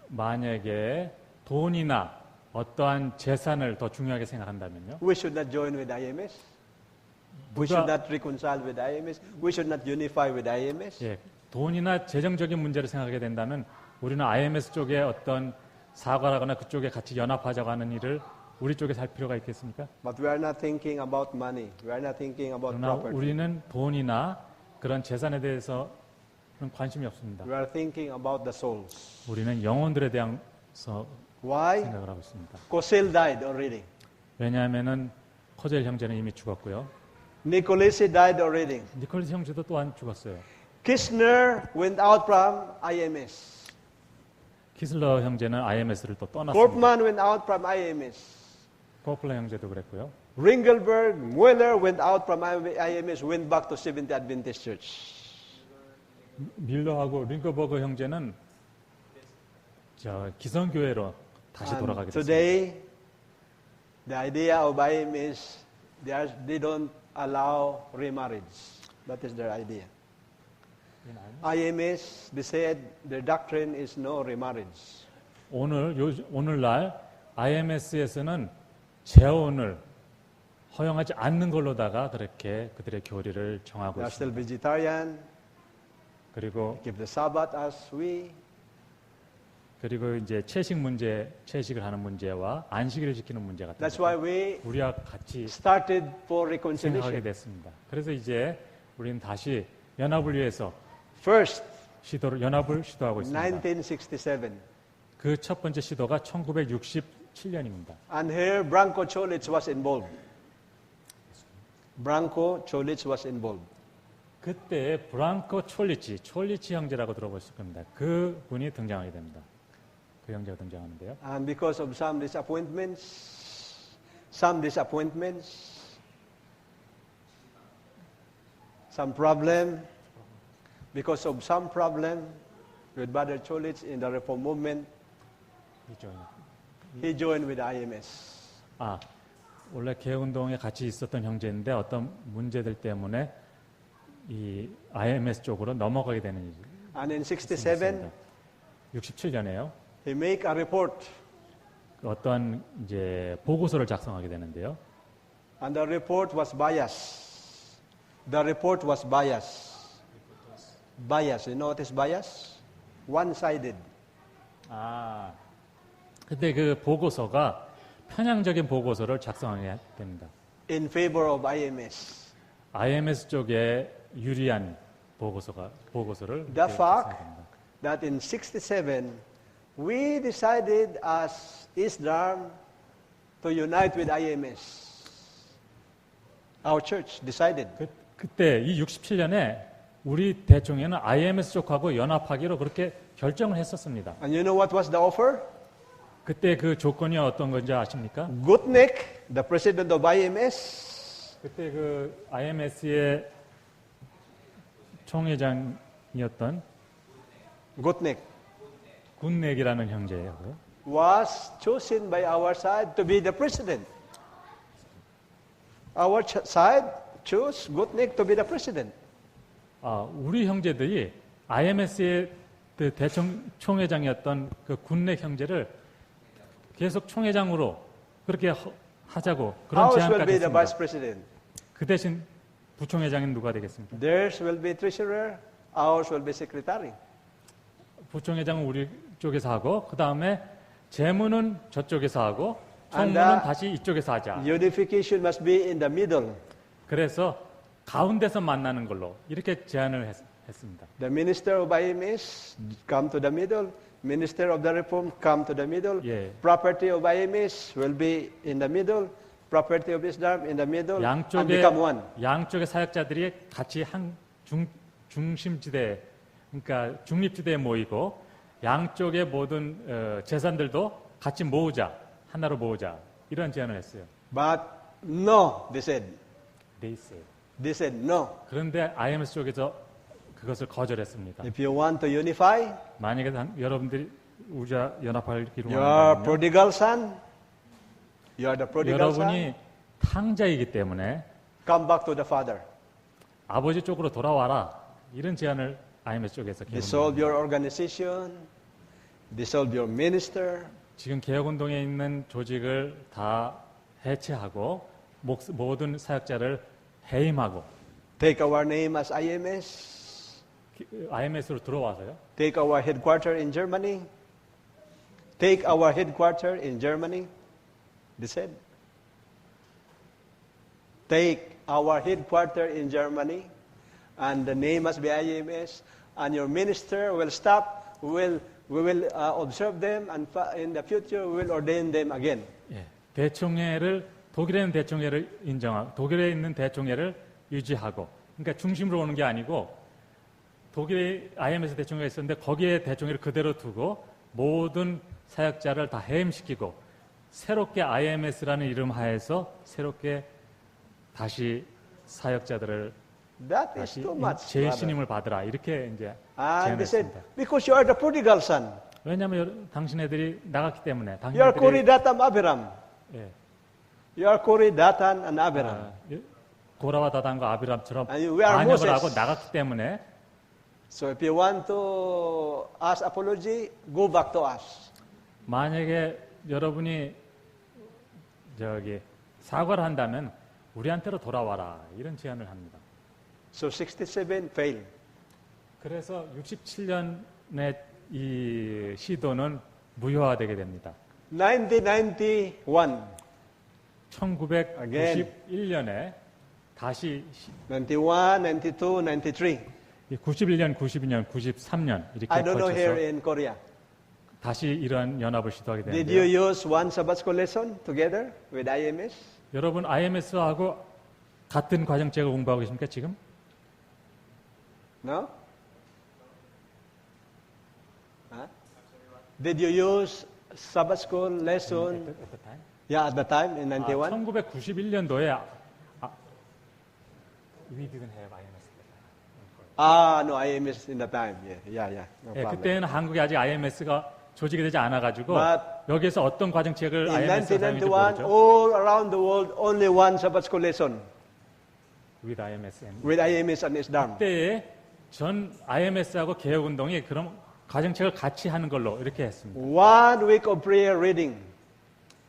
만약에 돈이나 어떠한 재산을 더 중요하게 생각한다면요. we should not join with IMS. We should not reconcile with IMS. We should not unify with IMS. 예, 돈이나 재정적인 문제를 생각하게 된다면 우리는 IMS 쪽에 어떤 사과라거나 그쪽에 같이 연합하자고 하는 일을 우리 쪽에서 할 필요가 있겠습니까? But we are not thinking about money. We are not thinking about 그러나 property. 우리는 돈이나 그런 재산에 대해서는 관심이 없습니다. We are thinking about the souls. 우리는 영혼들에 대해서 Why? 생각을 하고 있습니다. Cosil died already. 왜냐하면은 코젤 형제는 이미 죽었고요. Nicolesi died already. 니콜스 형제도 또한 죽었어요. Kirchner went out from IMS. 키슬러 형제는 IMS를 또 떠났습니다. Korpman went out from IMS. 코플러 형제도 그랬고요. Ringelberg, Mueller went out from IMS, went back to Seventh Adventist Church. 밀러하고 링거버그 형제는 기성교회로 다시 And 돌아가게 됐습니다. today, the idea of IMS, they don't allow remarriage. That is their idea. IMS, they said their doctrine is no remarriage. 오늘날 IMS에서는 재혼을 허용하지 않는 걸로다가 그렇게 그들의 교리를 정하고 They are still 있습니다. vegetarian, 그리고 keep the Sabbath as we. 이제 채식을 하는 문제와 안식일을 지키는 문제 같은 That's 것 why we 우리와 같이 started for 생각하게 reconciliation. 됐습니다. 그래서 이제 우리는 다시 연합을 위해서 First, 연합을 시도하고 있습니다. 1967. 그 첫 번째 시도가 1967년입니다. And here, Branko Cholich was involved. Branko Cholich was involved. 그때 브랑코 촐리치 형제라고 들어보실 겁니다. 그 분이 등장하게 됩니다. 그 형제가 등장하는데요. And because of some disappointments, some problem, because of some problem with Brother Cholich in the Reform movement, he joined with IMS. 원래 개혁운동에 같이 있었던 형제인데 어떤 문제들 때문에 이 IMS 쪽으로 넘어가게 되는 일이 And in 67, 있습니다. 67년에요. he make a report. 어떠한 이제 보고서를 작성하게 되는데요. And the report was biased. The report was biased. Bias. You know what is bias? One-sided. 근데 그 보고서가 편향적인 보고서를 작성하게 됩니다. In favor of IMS. IMS 쪽에 유리한 보고서를 The fact 작성합니다. that in 67, we decided as Islam to unite with IMS. Our church decided. 그때 이 67년에 우리 대총회는 IMS 쪽하고 연합하기로 그렇게 결정을 했었습니다. And you know what was the offer? 그때 그 조건이 어떤 건지 아십니까? Gutnick, the president of IMS, 그때 그 IMS의 총회장이었던 Gutnick, 굿넥이라는 형제예요. 그거. was chosen by our side to be the president. Our side chose Gutnick to be the president. 우리 형제들이 IMS의 그 총회장이었던 그 굿넥 형제를 계속 총회장으로 그렇게 하자고 그런 Ours will 제안까지 be the vice 했습니다. president. 그 대신 부총회장은 누가 되겠습니까? Theirs will be treasurer. Ours will be secretary. 부총회장은 우리 쪽에서 하고 그 다음에 재무는 저쪽에서 하고 And 총무는 다시 이쪽에서 하자. Unification must be in the middle. 그래서 가운데서 만나는 걸로 이렇게 제안을 했습니다. The minister of IMS come to the middle. Minister of the Reform come to the middle. 예. Property of IMS will be in the middle. Property of Islam in the middle. And 양쪽의 become one. 양쪽의 사역자들이 같이 한 중심지대, 그러니까 중립지대에 모이고 양쪽의 모든 재산들도 같이 모으자, 하나로 모으자 이런 제안을 했어요. But no, they said. They said. They said no. 그런데 IMS 쪽에서 그것을 거절했습니다. If you want to unify, 만약에 여러분들이 우리가 연합하기로 you are 한다면 prodigal son. You are the prodigal son. 여러분이 탕자이기 때문에 Come back to the father. 아버지 쪽으로 돌아와라 이런 제안을 IMS 쪽에서 Dissolve your organization. Dissolve your minister. 지금 개혁운동에 있는 조직을 다 해체하고 모든 사역자를 해임하고 Take our name as IMS. IMS로 들어와서요. Take our headquarters in Germany. Take our headquarters in Germany. They said. Take our headquarters in Germany, and the name must be IMS, and your minister will stop. We will observe them, and in the future we will ordain them again. 예, 대총회를 독일에 있는 대총회를 인정하고 독일에 있는 대총회를 유지하고, 그러니까 중심으로 오는 게 아니고 독일에 IMS 대총회가 있었는데 거기에 대총회를 그대로 두고 모든 사역자를 다 해임시키고 새롭게 IMS라는 이름 하에서 새롭게 다시 사역자들을 That is 다시 too much. 재신임을 받으라 이렇게 이제 And they said, 제안했습니다. because you are the prodigal son. 왜냐하면 당신네들이 나갔기 때문에 You are Kori, 당신네들이 Dathan, Abiram. 예, You are Kori, Dathan, and Abiram. 고라와 다단과 아비람처럼 And we are 반역을 Moses. 하고 나갔기 때문에 So if you want to ask apology, go back to us. 만약에 여러분이 사과를 한다면 우리한테로 돌아와라 이런 제안을 합니다. So 67 failed. 그래서 67년의 이 시도는 무효화되게 됩니다. 1991, 1991년에 다시 91, 92, 93. 91년, 92년, 93년 이렇게 I don't know here 거쳐서 in Korea. 다시 이런 연합을 시도하게 Did you 되는데요. use one Sabbath school lesson together with IMS? 여러분 IMS하고 같은 과정책을 공부하고 계십니까 지금? No? Huh? Did you use Sabbath school lesson? Yeah, at the time in 91. 1991년도에 we didn't have IMS. No, IMS in the time. Yeah. No 예, problem. 그때는 한국에 아직 IMS가 조직이 되지 않아가지고 But 여기에서 어떤 과정책을 In IMS가 사용했는지 1991, 모르죠. all around the world, only one Sabbath school lesson With IMS. and with IMS and ISDAM. 그때에 전 IMS하고 개혁운동이 그런 과정책을 같이 하는 걸로 이렇게 했습니다. 1 week of prayer reading.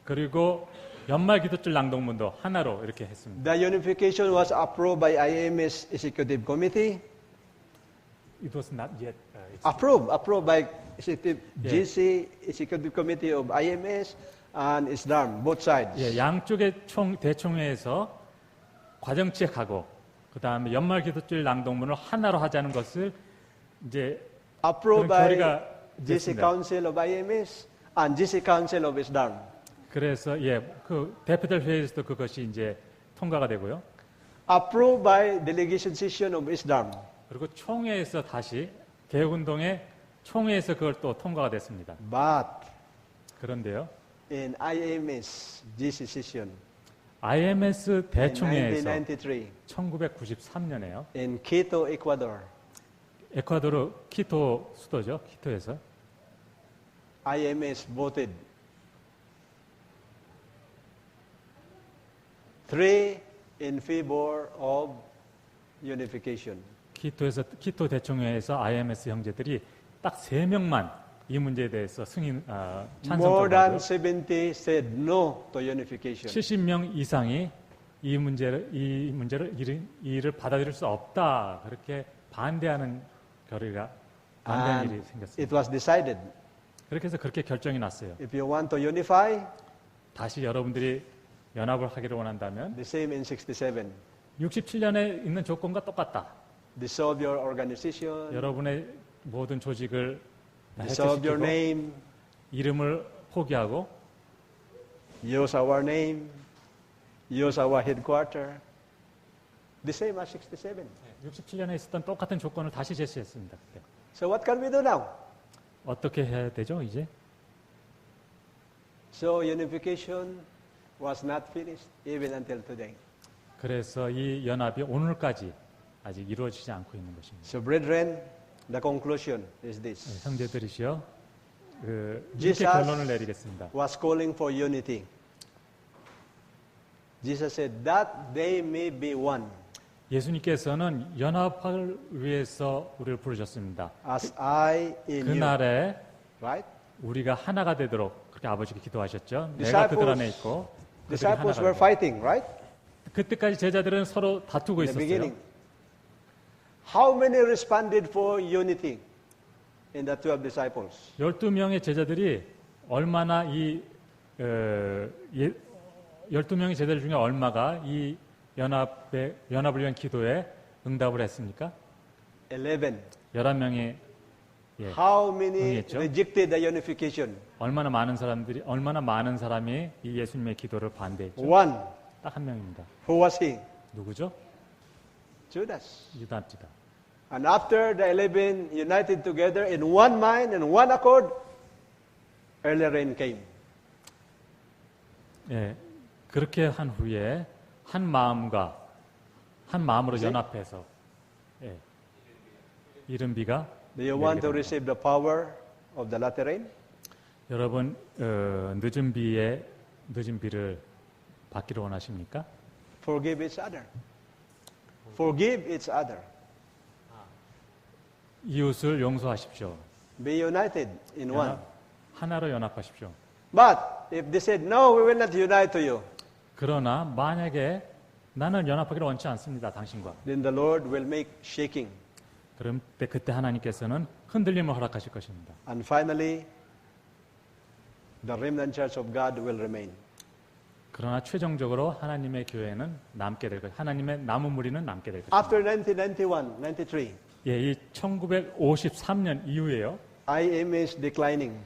그리고 연말 기도줄 낭독문도 하나로 이렇게 했습니다. The unification was approved by IMS Executive Committee. It was not yet. Approved by Executive Yeah. GC Executive Committee of IMS and ISDAM, both sides. 예, 양쪽의 대총회에서 과정책하고 그 다음에 연말 기도줄 낭독문을 하나로 하자는 것을 이제 Approved 그런 by 결의가 GC 됐습니다. Council of IMS and GC Council of ISDAM. 그래서 그 대표들 회의에서도 그것이 이제 통과가 되고요. Approved by Delegation Session of ISDAM. 그리고 총회에서 다시 개혁운동의 총회에서 그걸 또 통과가 됐습니다. But 그런데요, in IMS GC Session IMS in 대총회에서 1993 1993년에요. in Quito, Ecuador, 에콰도르 키토 수도죠. 키토에서 IMS voted. 3 in favor of unification. 키토 대총회에서 IMS 형제들이 딱 3명만 이 문제에 대해서 More than 찬성적으로 70 said no to unification. 70명 이상이 이 일을 받아들일 수 없다. 그렇게 반대하는 결의가 반대하는 일이 And 생겼습니다. it was decided. 그렇게 해서 그렇게 결정이 났어요. If you want to unify, 다시 여러분들이 연합을 하기를 원한다면 the same in 67. 67년에 있는 조건과 똑같다. Dissolve your organization, 여러분의 모든 조직을 다 dissolve your 해체시키고 name, 이름을 포기하고 use our name, use our headquarter. The same as 67. 67년에 있었던 똑같은 조건을 다시 제시했습니다. 그때. So what can we do now? 어떻게 해야 되죠, 이제? So unification was not finished even until today. 그래서 이 연합이 오늘까지 아직 이루어지지 않고 있는 것입니다. So brethren, the conclusion is this. 형제들이시여, 이렇게 Jesus 결론을 내리겠습니다. was calling for unity. Jesus said that they may be one. 예수님께서는 연합을 위해서 우리를 부르셨습니다. As I in you. 그날에 Right? 우리가 하나가 되도록 그렇게 아버지께 기도하셨죠. 내가 Disciples- 그들 안에 있고 그들이 Disciples 하나가 were 되도록. 파이팅, right? 그때까지 제자들은 서로 다투고 In the 있었어요. beginning. How many responded for unity in the 12 disciples? 12명의 제자들이 얼마나 12명의 제자들 중에 얼마가 이 연합을 위한 기도에 응답을 했습니까? 11. 11명이 How many 응했죠? rejected the unification? 얼마나 많은 사람이 이 예수님의 기도를 반대했죠? One. 딱 한 명입니다. Who was he? 누구죠? Judas. 유다입니다. And after the 11 united together in one mind and one accord, early rain came. 예, 그렇게 한 후에 한 마음으로 연합해서 이른 비가 Do you want to 내리게 됩니다. receive the power of the latter rain? 여러분 늦은 비를 받기를 원하십니까? Forgive each other. Forgive each other. 이웃을 용서하십시오. Be united in one. 하나로 연합하십시오. But if they said, no, we will not unite to you, 그러나 만약에 나는 연합하기를 원치 않습니다. 당신과. then the Lord will make shaking. 그럼 그때 하나님께서는 흔들림을 허락하실 것입니다. And finally, the remnant church of God will remain. 그러나 최종적으로 하나님의 교회는 남게 될 것, 하나님의 남은 무리는 남게 될 것입니다. After 1991, 93, 예, 이 1953년 이후에요. IMS declining.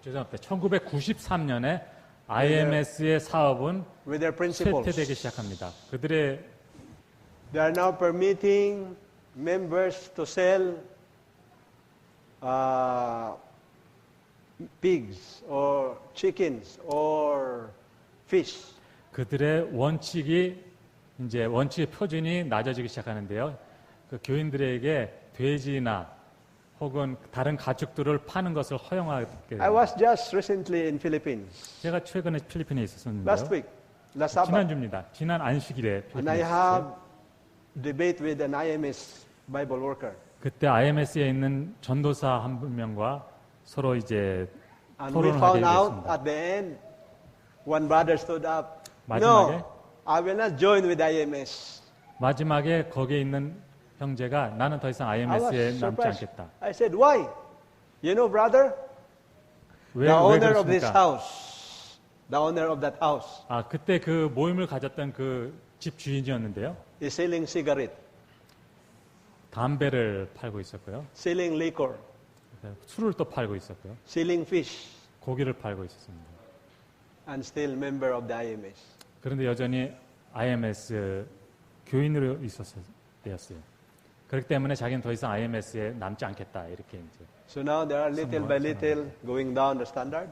죄송합니다. 1993년에 IMS의 사업은 With their principles. 쇠퇴되기 시작합니다. 그들의 They are now permitting members to sell pigs or chickens or fish. 그들의 원칙의 표준이 낮아지기 시작하는데요. 그 교인들에게 돼지나 혹은 다른 가축들을 파는 것을 허용하게 I 됩니다. was just recently in Philippines. 제가 최근에 필리핀에 Last 있었는데요. week, last Sabbath. 지난주입니다. 지난 안식일에 And I 필리핀에 have 있었어요. debate with an IMS Bible worker. 그때 IMS에 있는 전도사 한 명과 서로 이제 And we 토론을 found 하게 out 됐습니다. at the end, one brother stood up. 마지막에? No, I will not join with IMS. 마지막에 거기에 있는 형제가 나는 더 이상 I was IMS에 남지 surprised. 않겠다. I said, why? You know, brother, 왜 the owner of this 그렇습니까? house, the owner of that house, 그때 그 모임을 가졌던 그 집 주인이었는데요. is selling cigarette, 담배를 팔고 있었고요. selling liquor, 술을 또 팔고 있었고요. selling fish, 고기를 팔고 있었습니다. and still member of the IMS. 그런데 여전히 IMS 교인으로 있었어요. 그렇기 때문에 자기는 더 이상 IMS에 남지 않겠다. 이렇게 이제 So now they are little by little going down the standard,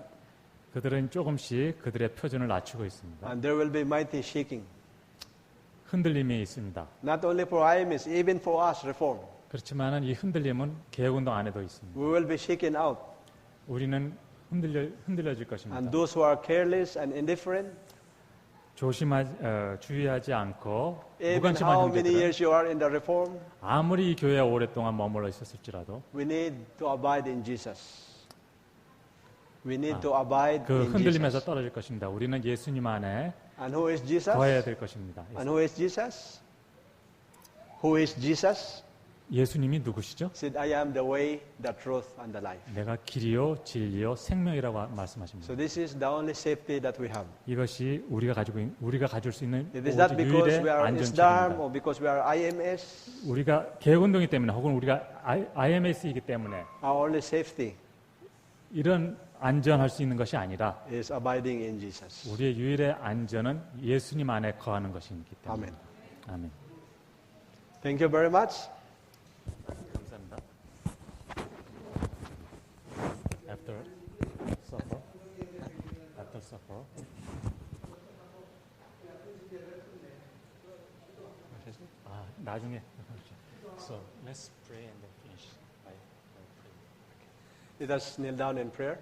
그들은 조금씩 그들의 표준을 낮추고 있습니다. and there will be mighty shaking. 흔들림이 있습니다. Not only for IMS, even for us, reform. 그렇지만은 이 흔들림은 개혁운동 안에도 있습니다. We will be shaken out. 우리는 흔들려질 것입니다. And those who are careless and indifferent, 주의하지 않고 even 무관심한 how many 형제들은 years you are in the reform, 아무리 이 교회에 오랫동안 머물러 있었을지라도 we need to abide in Jesus. We need to abide 그 in 흔들림에서 Jesus. 떨어질 것입니다. 우리는 예수님 안에 And who is Jesus? 거해야 될 것입니다. And who is Jesus? Who is Jesus? 예수님이 누구시죠? Said, I am the way, the truth, and the life. 내가 길이요 진리요 생명이라고 말씀하십니다. So this is the only safety that we have. 이것이 우리가 가질 수 있는 It is not 오직 because we 유일의 are Islam 안전책입니다. or because we are IMS. 우리가 개혁운동이기 때문에 혹은 우리가 IMS이기 때문에 Our only safety 이런 안전할 수 있는 것이 아니라 is abiding in Jesus. 우리의 유일의 안전은 예수님 안에 거하는 것이기 때문에. 아멘. Thank you very much. 감사합니다. After supper. 나중에. So let's pray and then finish. Let us kneel down in prayer.